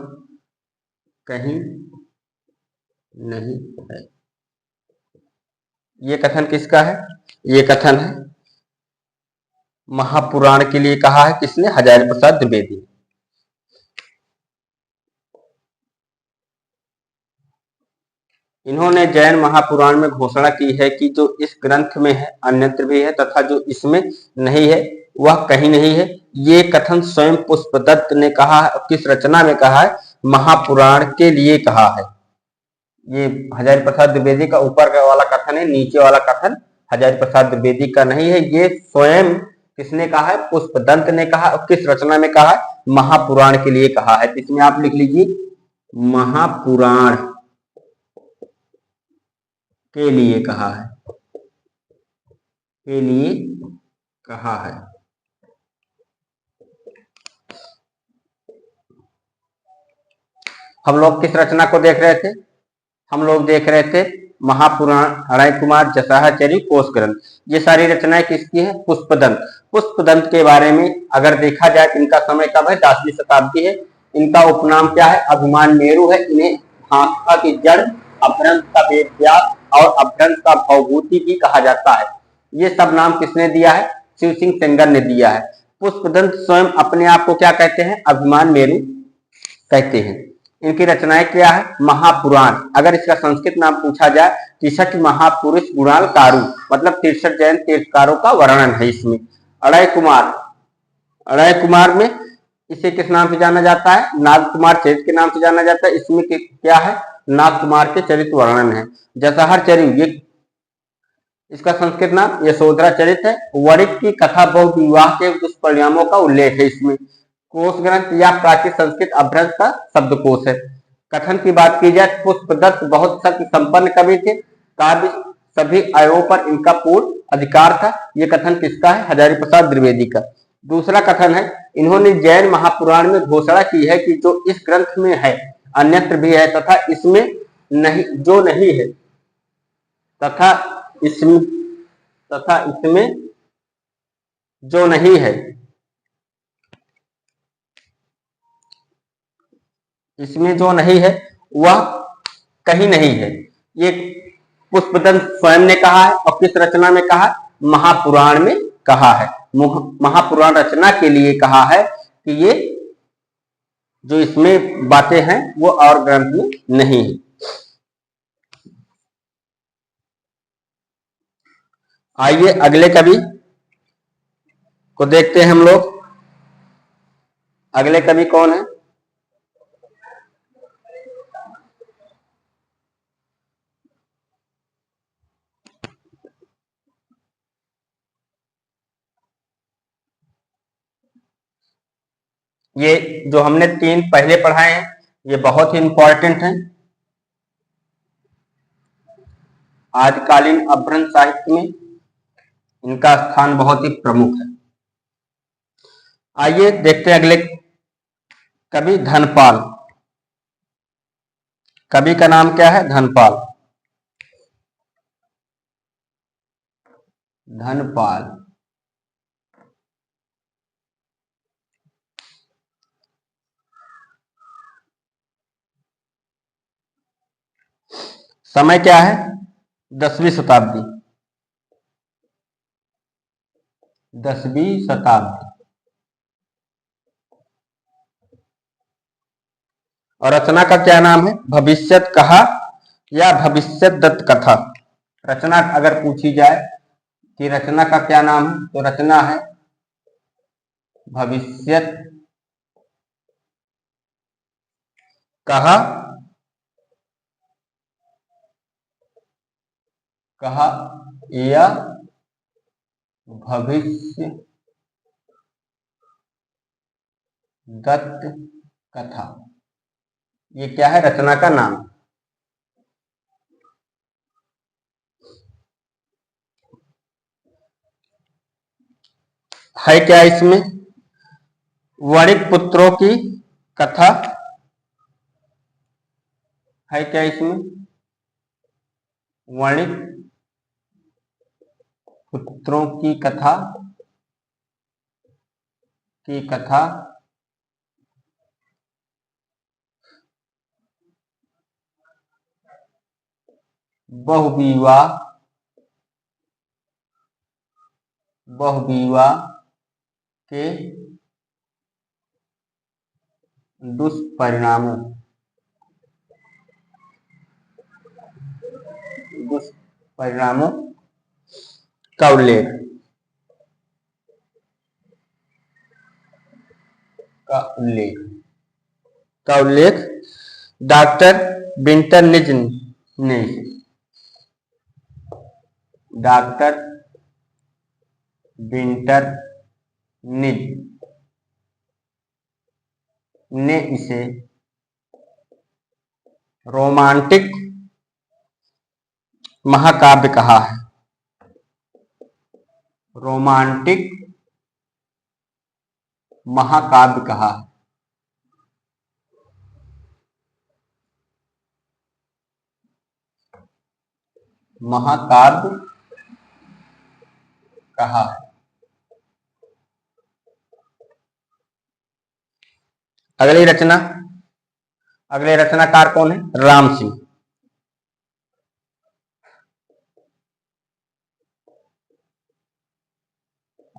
कहीं नहीं है। ये कथन किसका है? ये कथन है महापुराण के लिए कहा है किसने? हजारी प्रसाद द्विवेदी। इन्होंने जैन महापुराण में घोषणा की है कि जो इस ग्रंथ में है अन्यत्र भी है तथा जो इसमें नहीं है वह कहीं नहीं है। ये कथन स्वयं पुष्पदत्त ने कहा है। किस रचना में कहा है? महापुराण के लिए कहा है। ये हजारी प्रसाद द्विवेदी का ऊपर का वाला कथन है, नीचे वाला कथन हजारी प्रसाद द्विवेदी का नहीं है। ये स्वयं किसने कहा है? पुष्पदंत ने कहा। और किस रचना में कहा है? महापुराण के लिए कहा है। इसमें आप लिख लीजिए महापुराण के लिए कहा है, के लिए कहा है। हम लोग किस रचना को देख रहे थे? हम लोग देख रहे थे महापुराण, अणय कुमार, जसाहाचर्य, कोश ग्रंथ। ये सारी रचनाएं किसकी हैं? पुष्पदंत। पुष्पदंत के बारे में अगर देखा जाए इनका समय कब है? 10वीं शताब्दी है। इनका उपनाम क्या है? अभिमान मेरु है। इन्हें भाषा की जड़, अपभ्रंश का वेद व्यास और अपभ्रंश का भवभूति भी कहा जाता है। ये सब नाम किसने दिया है? शिव सिंह सेंगर ने दिया है। पुष्पदंत स्वयं अपने आप को क्या कहते हैं? अभिमान मेरु कहते हैं। इनकी रचनाएं क्या है? महापुराण। अगर इसका संस्कृत नाम पूछा जाए 63 महापुरुष गुणाल कारु, मतलब 63 जैन तीर्थकारों का वर्णन है इसमें। अणय कुमार, अणय कुमार में इसे किस नाम से जाना जाता है? नाग कुमार चरित के नाम से जाना जाता है। इसमें क्या है? नाग कुमार के चरित्र वर्णन है। जसाहर चरित, ये इसका संस्कृत नाम यशोधरा चरित है। वणिक की कथा बहु विवाह के दुष्परिणामों का उल्लेख है इसमें। कोश ग्रंथ या प्राचीन संस्कृत अभ्रंश का शब्दकोश है। कथन की बात की जाए, पुष्पदत्त बहुत शक्ति संपन्न कवि थे। काव्य सभी अवयवों पर इनका पूर्ण अधिकार था। ये कथन किसका है? हजारी प्रसाद द्विवेदी का। दूसरा कथन है, इन्होंने जैन महापुराण में घोषणा की है कि जो इस ग्रंथ में है अन्यत्र भी है तथा इसमें नहीं, जो नहीं है तथा इसमें, तथा इसमें जो नहीं है, इसमें जो नहीं है वह कहीं नहीं है। ये पुष्पदंत स्वयं ने कहा है। और किस रचना में कहा? महापुराण में कहा है। महापुराण रचना के लिए कहा है कि ये जो इसमें बातें हैं वो और ग्रंथ में नहीं है। आइए अगले कवि को देखते हैं हम लोग। अगले कवि कौन है? ये जो हमने 3 पहले पढ़ाए हैं ये बहुत ही इंपॉर्टेंट हैं। आदिकालीन अपभ्रंश साहित्य में इनका स्थान बहुत ही प्रमुख है। आइए देखते हैं अगले कवि धनपाल। कवि का नाम क्या है? धनपाल। धनपाल समय क्या है? 10वीं शताब्दी। 10वीं शताब्दी। और रचना का क्या नाम है? भविष्यत कहा या भविष्यत दत्त कथा। रचना अगर पूछी जाए कि रचना का क्या नाम है तो रचना है भविष्यत कहा या भविष्य दत्त कथा। ये क्या है? रचना का नाम है। क्या इसमें? वणिक पुत्रों की कथा है क्या इसमें? वणिक पुत्रों की कथा बहुविवाह के दुष्परिणामों का उल्लेख डॉक्टर विंटरनिज ने इसे रोमांटिक महाकाव्य कहा है। अगले रचनाकार कौन है? राम सिंह।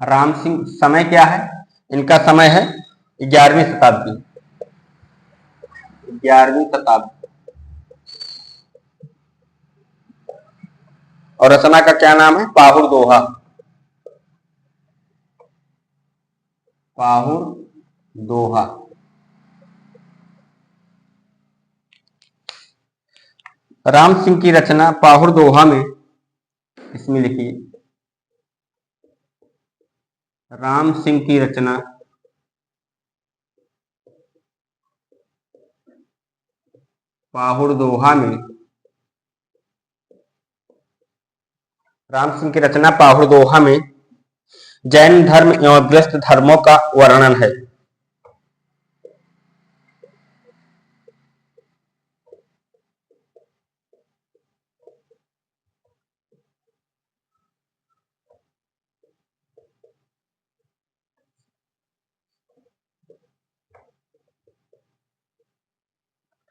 राम सिंह समय क्या है? इनका समय है 11वीं शताब्दी। और रचना का क्या नाम है? पाहुर दोहा। राम सिंह की रचना पाहुर दोहा में, इसमें लिखिए, राम सिंह की रचना पाहुर दोहा में जैन धर्म एवं व्यस्त धर्मों का वर्णन है।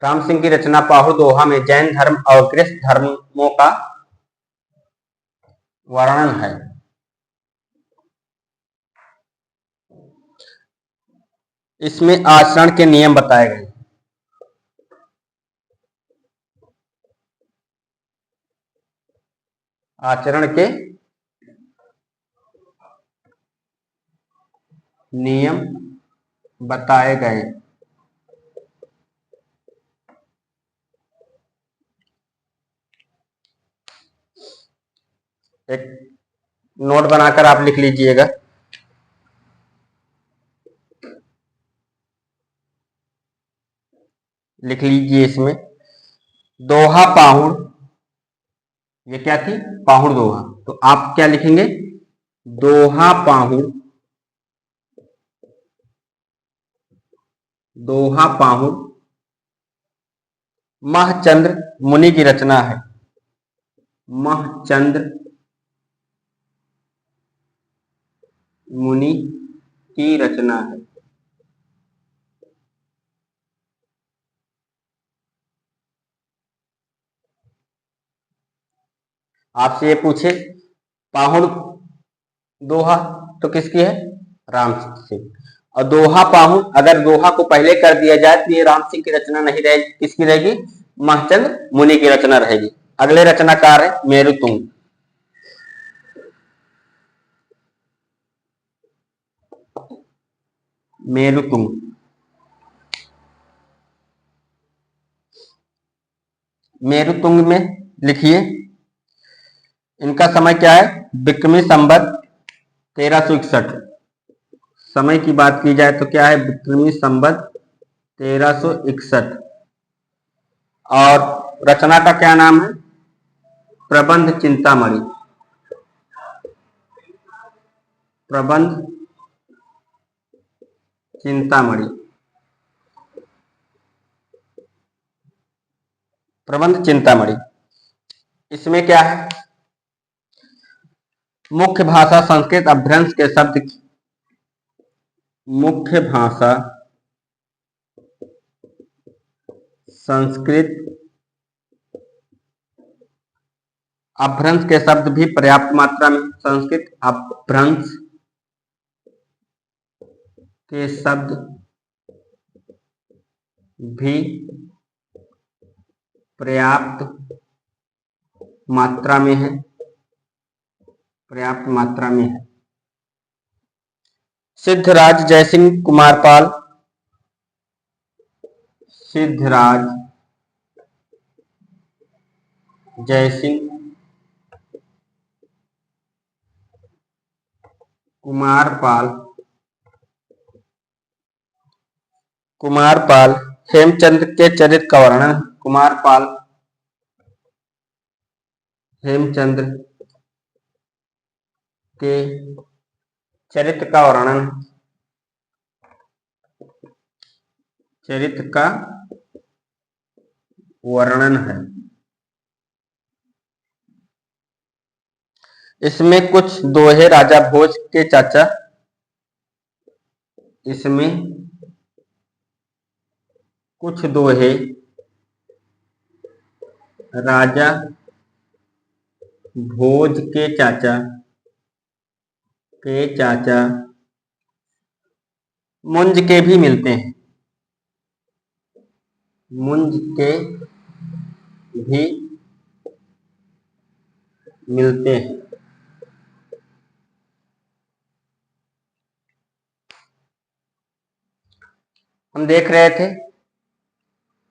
राम सिंह की रचना पाहुर दोहा में जैन धर्म और गृहस्थ धर्मों का वर्णन है। इसमें आचरण के नियम बताए गए। आचरण के नियम बताए गए। एक नोट बनाकर आप लिख लीजिएगा। लिख लीजिए इसमें दोहा पाहुड़, ये क्या थी? पाहुड़ दोहा। तो आप क्या लिखेंगे? दोहा पाहुड़ महचंद्र मुनि की रचना है। महचंद्र मुनि की रचना है। आपसे ये पूछे पाहुड़ दोहा तो किसकी है? राम सिंह। और दोहा पाहुड़, अगर दोहा को पहले कर दिया जाए तो ये राम सिंह की रचना नहीं रहेगी, किसकी रहेगी? महचंद्र मुनि की रचना रहेगी। अगले रचनाकार है मेरुतुंग। मेरुतुंग में लिखिए, इनका समय क्या है? विक्रमी संवत 1361। समय की बात की जाए तो क्या है? विक्रमी संवत 1361। और रचना का क्या नाम है? प्रबंध चिंतामणि। चिंतामणि। प्रबंध चिंतामणि, इसमें क्या है? मुख्य भाषा संस्कृत अपभ्रंश के शब्द, मुख्य भाषा संस्कृत अपभ्रंश के शब्द भी पर्याप्त मात्रा में, संस्कृत अपभ्रंश के शब्द भी पर्याप्त मात्रा में है, पर्याप्त मात्रा में है। सिद्धराज जयसिंह कुमारपाल, सिद्धराज जयसिंह कुमारपाल, कुमारपाल हेमचंद के चरित्र का वर्णन, कुमारपाल हेमचंद्र के चरित्र का वर्णन, चरित्र का वर्णन है। इसमें कुछ दोहे राजा भोज के चाचा, इसमें कुछ दोहे राजा भोज के चाचा मुंज के भी मिलते हैं, मुंज के भी मिलते हैं। हम देख रहे थे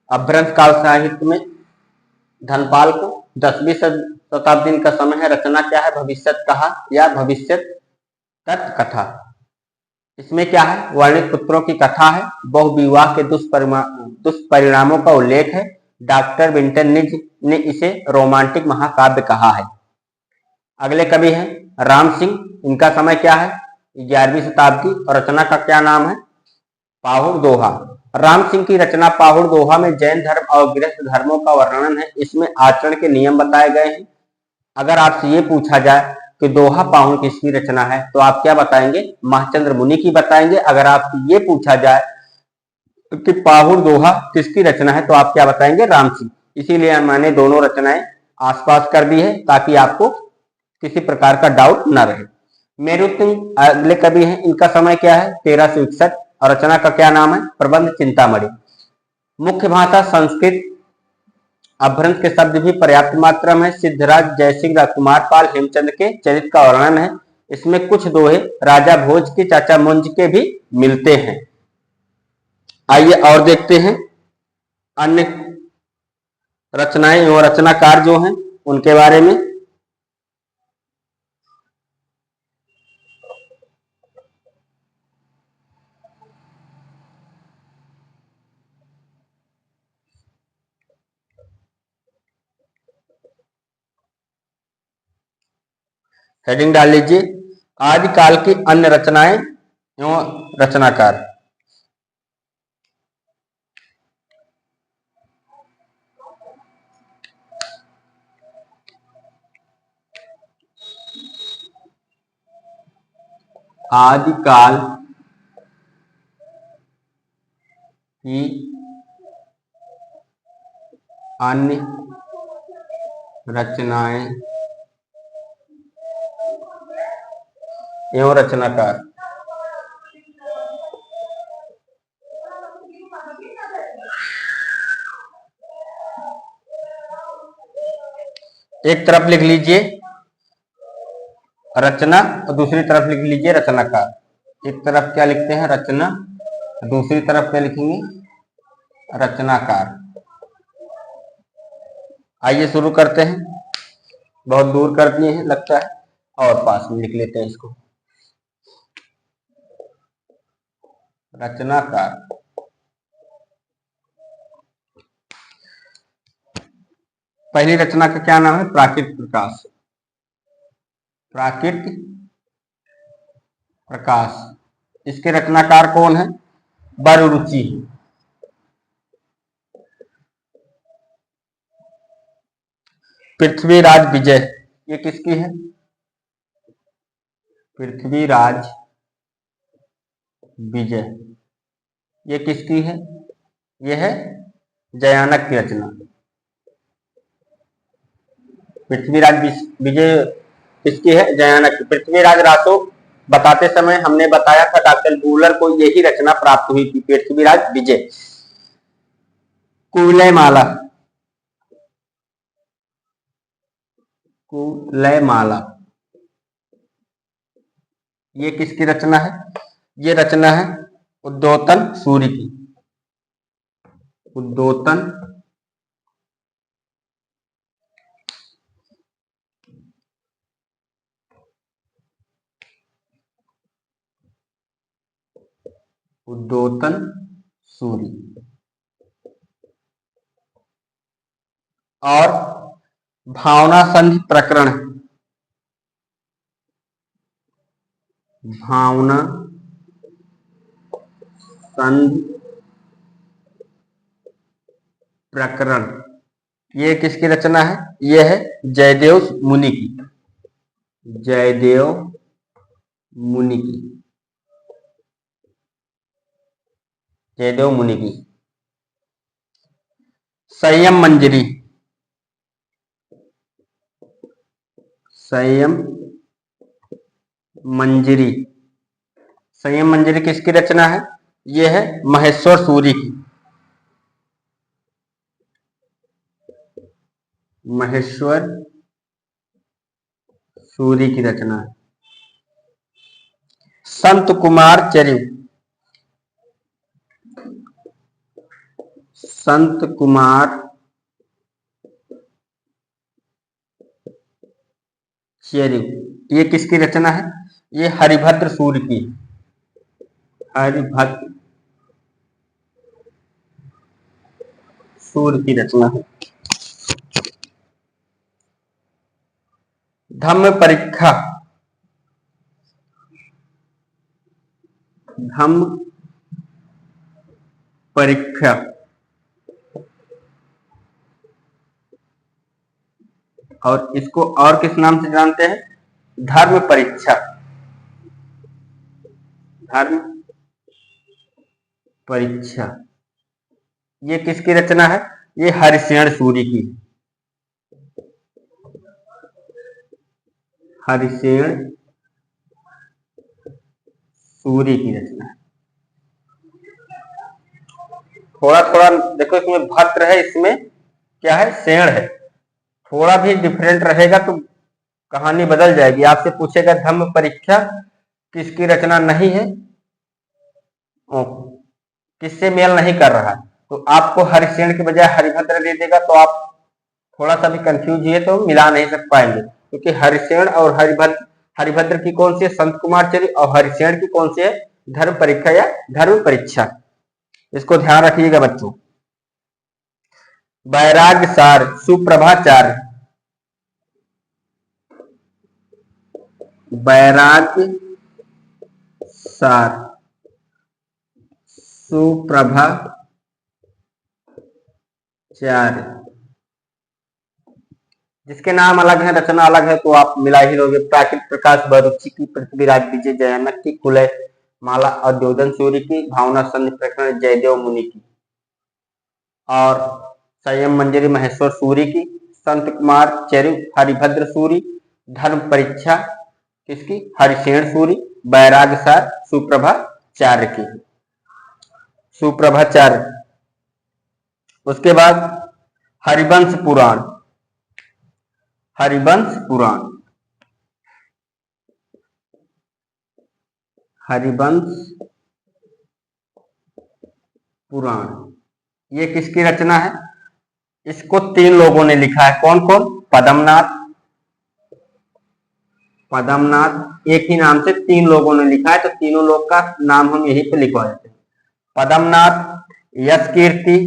अपभ्रंश काल साहित्य में धनपाल को 10वीं शताब्दी का समय है। रचना क्या है? भविष्यत कहा या भविष्यत कथा। इसमें क्या है? वर्णित पुत्रों की कथा है, बहुविवाह के दुष्परिणामों का उल्लेख है। डॉक्टर विंटन ने इसे रोमांटिक महाकाव्य कहा है। अगले कवि हैं राम सिंह, इनका समय क्या है? 11वीं शताब्दी, और रचना का क्या नाम है? पाहुड़ दोहा। राम सिंह की रचना पाहुड़ दोहा में जैन धर्म और गृहस्थ धर्मों का वर्णन है। इसमें आचरण के नियम बताए गए हैं। अगर आपसे ये पूछा जाए कि दोहा पाहुड़ किसकी रचना है, तो आप क्या बताएंगे? महचंद्र मुनि की बताएंगे। अगर आपसे ये पूछा जाए कि पाहुड़ दोहा किसकी रचना है, तो आप क्या बताएंगे? राम सिंह। इसीलिए मैंने दोनों रचनाएं आसपास कर दी है ताकि आपको किसी प्रकार का डाउट न रहे। मेरू सिंह अगले कवि हैं, इनका समय क्या है? 1361, और रचना का क्या नाम है? प्रबंध चिंतामणि। मुख्य भाषा संस्कृत अपभ्रंश के शब्द भी पर्याप्त मात्रा में। सिद्धराज जयसिंह कुमारपाल हेमचंद के चरित्र का वर्णन है। इसमें कुछ दोहे राजा भोज के चाचा मुंज के भी मिलते हैं। आइए और देखते हैं अन्य रचनाएं एवं रचनाकार जो हैं उनके बारे में। हेडिंग डाल लीजिए, आदिकाल की अन्य रचनाएं एवं रचनाकार। आदिकाल की अन्य रचनाएं एवं रचनाकार। एक तरफ लिख लीजिए रचना और दूसरी तरफ लिख लीजिए रचनाकार। एक तरफ क्या लिखते हैं? रचना, दूसरी तरफ क्या लिखेंगे? रचनाकार। आइए शुरू करते हैं। बहुत दूर कर दिए हैं लगता है, और पास में लिख लेते हैं इसको। रचनाकार। पहली रचना का क्या नाम है? प्राकृत प्रकाश। प्राकृत प्रकाश। इसके रचनाकार कौन है? बड़रुचि है। पृथ्वीराज विजय ये किसकी है? पृथ्वीराज विजय ये किसकी है? ये है जयानक की रचना। पृथ्वीराज विजय किसकी है? जयानक की। पृथ्वीराज रासो बताते समय हमने बताया था डॉक्टर बूलर को यही रचना प्राप्त हुई थी, पृथ्वीराज विजय। कुवलयमाला, कुवलयमाला ये किसकी रचना है? ये रचना है उद्योतन सूरि की। उद्योतन उद्योतन सूरि। और भावना संधि प्रकरण, भावना संधि प्रकरण ये किसकी रचना है? ये है जयदेव मुनि की। जयदेव मुनि की। जयदेव मुनि की। संयम मंजरी, संयम मंजरी। संयम मंजरी किसकी रचना है? यह है महेश्वर सूरि की। महेश्वर सूरि की रचना है। संत कुमार चरिव, संत कुमार चरिव ये किसकी रचना है? ये हरिभद्र सूरि की। हरिभद्र सूरि की रचना है। धम्म परीक्षा, धम्म परीक्षा और इसको और किस नाम से जानते हैं? धर्म परीक्षा। धर्म परीक्षा ये किसकी रचना है? ये हरिशेण सूरि की। हरिशेण सूरि की रचना है। थोड़ा थोड़ा देखो, इसमें भद्र है, इसमें क्या है? सेण है। थोड़ा भी डिफरेंट रहेगा तो कहानी बदल जाएगी। आपसे पूछेगा धम्म परीक्षा किसकी रचना नहीं है, किससे मेल नहीं कर रहा है, तो आपको हरिशेण के बजाय हरिभद्र दे देगा, तो आप थोड़ा सा भी कंफ्यूज हुए तो मिला नहीं सक पाएंगे, क्योंकि हरिशेण और हरिभद्र की कौन सी है? संत कुमार चरिव। और हरिशेण की कौन सी है? धर्म परीक्षा या धर्म परीक्षा। इसको ध्यान रखिएगा बच्चों। वैराग्य सार सुप्रभाचार्य, वैराग्य सार सुप्रभाचार्य, जिसके नाम अलग है, रचना अलग है, तो आप मिला ही लोगे। प्राकृत प्रकाश बड़रुचि की, पृथ्वीराज विजय जयानक की, कुलय माला उद्योतन सूरि की, भावना संधि प्रकरण जयदेव मुनि की, और संयम मंजरी महेश्वर सूरि की, संत कुमार चरिव हरिभद्र सूरि, धर्म परीक्षा किसकी? हरिशेण सूरि, वैराग्य सार सुप्रभाचार्य की। सुप्रभाचार्य। उसके बाद हरिवंश पुराण, हरिवंश पुराण, हरिवंश पुराण ये किसकी रचना है? इसको 3 लोगों ने लिखा है। कौन कौन? पद्मनाथ, पद्मनाथ एक ही नाम से 3 लोगों ने लिखा है, तो तीनों लोग का नाम हम यहीं पे लिखवा देते हैं। पद्मनाथ, यश कीर्ति,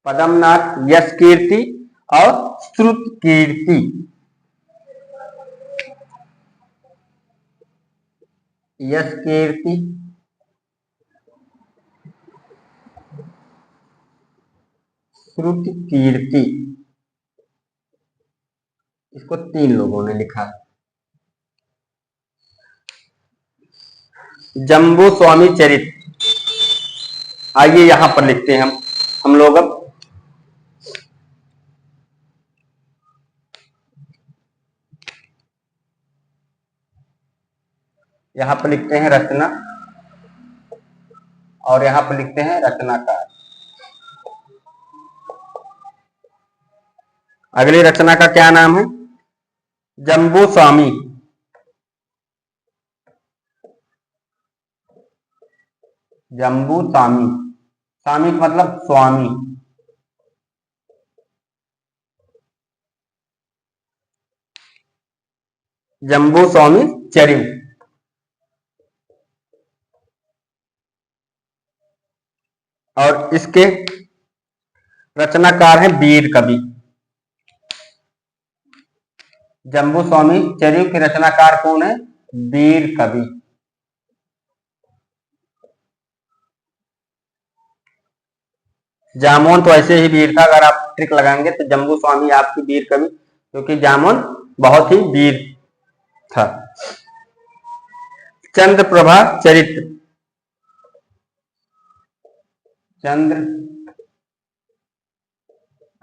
पद्मनाथ, यश कीर्ति और श्रुत कीर्ति। यश कीर्ति, श्रुति कीर्ति, इसको 3 लोगों ने लिखा है। जम्बू स्वामी चरित, आइए यहां पर लिखते हैं हम लोग अब। यहां पर लिखते हैं रचना और यहां पर लिखते हैं रचनाकार। अगली रचना का क्या नाम है? जम्बू स्वामी। जम्बू स्वामी, स्वामी का मतलब स्वामी। जम्बू स्वामी चरित। और इसके रचनाकार हैं वीर कवि। जम्बू स्वामी चरित के रचनाकार कौन है? वीर कवि। जामोन तो ऐसे ही वीर था, अगर आप ट्रिक लगाएंगे तो जम्बू स्वामी आपकी वीर कवि, क्योंकि जामोन बहुत ही वीर था। चंद्र प्रभा चरित्र। चंद्र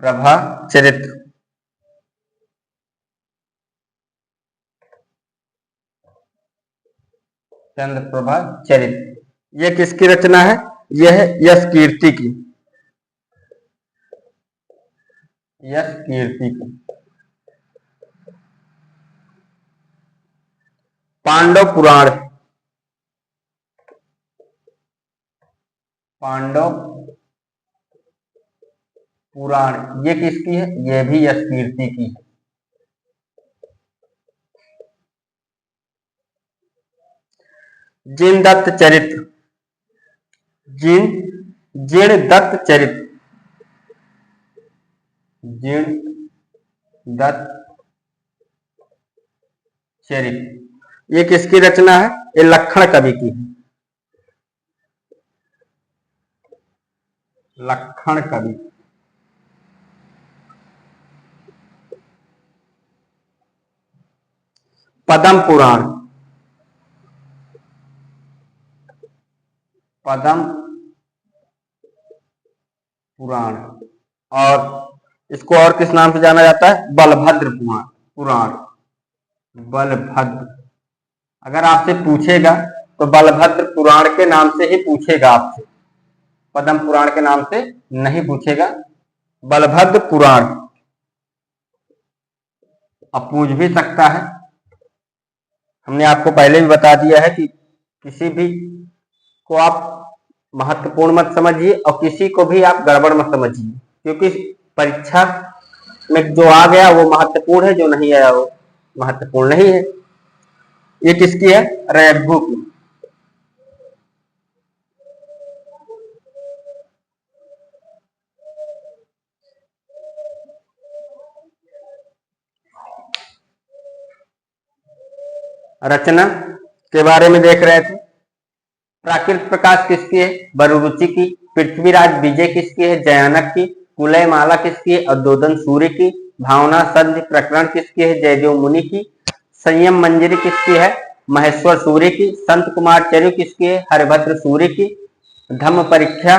प्रभा चरित्र, चंद्र प्रभा चरित्र, यह किसकी रचना है? यह है यश कीर्ति की। यश कीर्ति की। पांडव पुराण। पांडव पुराण ये किसकी है? ये भी यश कीर्ति की है। जिनदत्त चरित्र। जिनदत्त चरित्र। जिनदत्त चरित्र ये किसकी रचना है? ये लक्ष्मण कवि की है। लक्ष्मण कवि। पद्म पुराण। पद्म पुराण, और इसको और किस नाम से जाना जाता है? बलभद्र पुराण। बलभद्र, अगर आपसे पूछेगा तो बलभद्र पुराण के नाम से ही पूछेगा आपसे, पद्म पुराण के नाम से नहीं पूछेगा। बलभद्र पुराण। अब पूछ भी सकता है, हमने आपको पहले भी बता दिया है कि किसी भी को आप महत्वपूर्ण मत समझिए और किसी को भी आप गड़बड़ मत समझिए, क्योंकि परीक्षा में जो आ गया वो महत्वपूर्ण है, जो नहीं आया वो महत्वपूर्ण नहीं है। ये किसकी है? रैगू की। रचना के बारे में देख रहे थे। प्राकृत प्रकाश किसकी है? बरुरुचि की। पृथ्वीराज विजय किसकी है? जयानक की। कुलय माला किसकी है? उद्बोधन सूर्य की। भावना संधि प्रकरण किसकी है? जयदेव मुनि की। संयम मंजरी किसकी है? महेश्वर सूर्य की। संत कुमार चरु किसकी है? हरिभद्र सूर्य की। धर्म परीक्षा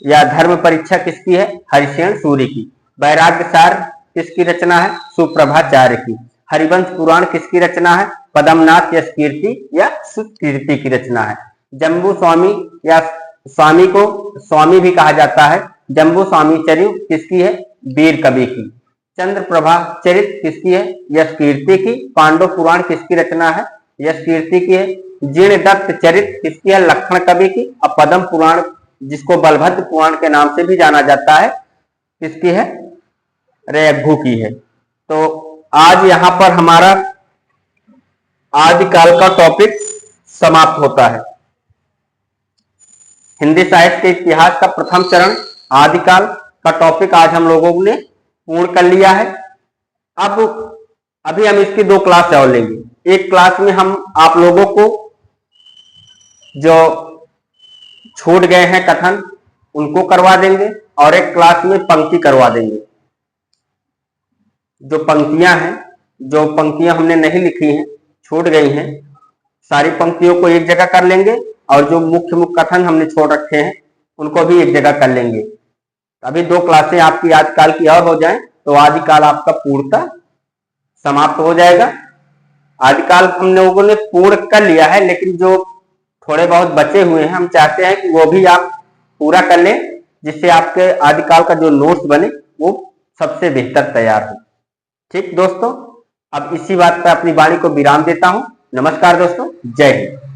या धर्म परीक्षा किसकी है? हरिशेन सूर्य की। वैराग्य सार किसकी रचना है? सुप्रभाचार्य की। हरिवंश पुराण किसकी रचना है? पद्मनाथ यश कीर्ति या सुकीर्ति की रचना है। जम्बू स्वामी या स्वामी को स्वामी भी कहा जाता है। जम्बू स्वामी चरित किसकी है? वीर कवि की। चंद्र प्रभा चरित किसकी है? यश कीर्ति की। पांडव पुराण किसकी रचना है? यश कीर्ति की है। जिनदत्त चरित किसकी है? लक्ष्मण कवि की। और पद्म पुराण जिसको बलभद्र पुराण के नाम से भी जाना जाता है किसकी है? रैगू की है। तो आज यहाँ पर हमारा आदिकाल का टॉपिक समाप्त होता है। हिंदी साहित्य के इतिहास का प्रथम चरण आदिकाल का टॉपिक आज हम लोगों ने पूर्ण कर लिया है। अब अभी हम इसकी 2 क्लास और लेंगे। एक क्लास में हम आप लोगों को जो छूट गए हैं कथन उनको करवा देंगे और एक क्लास में पंक्ति करवा देंगे। जो पंक्तियां हमने नहीं लिखी हैं, छूट गई हैं, सारी पंक्तियों को एक जगह कर लेंगे और जो मुख्य मुख्य कथन हमने छोड़ रखे हैं उनको भी एक जगह कर लेंगे। अभी 2 क्लासें आपकी आदिकाल की और हो जाएं तो आदिकाल आपका पूर्णतः समाप्त हो जाएगा। आदिकाल हम लोगों ने पूर्ण कर लिया है, लेकिन जो थोड़े बहुत बचे हुए हैं हम चाहते हैं कि वो भी आप पूरा कर लें, जिससे आपके आदिकाल का जो नोट्स बने वो सबसे बेहतर तैयार हो। ठीक दोस्तों, अब इसी बात पर अपनी वाणी को विराम देता हूं। नमस्कार दोस्तों, जय हिंद।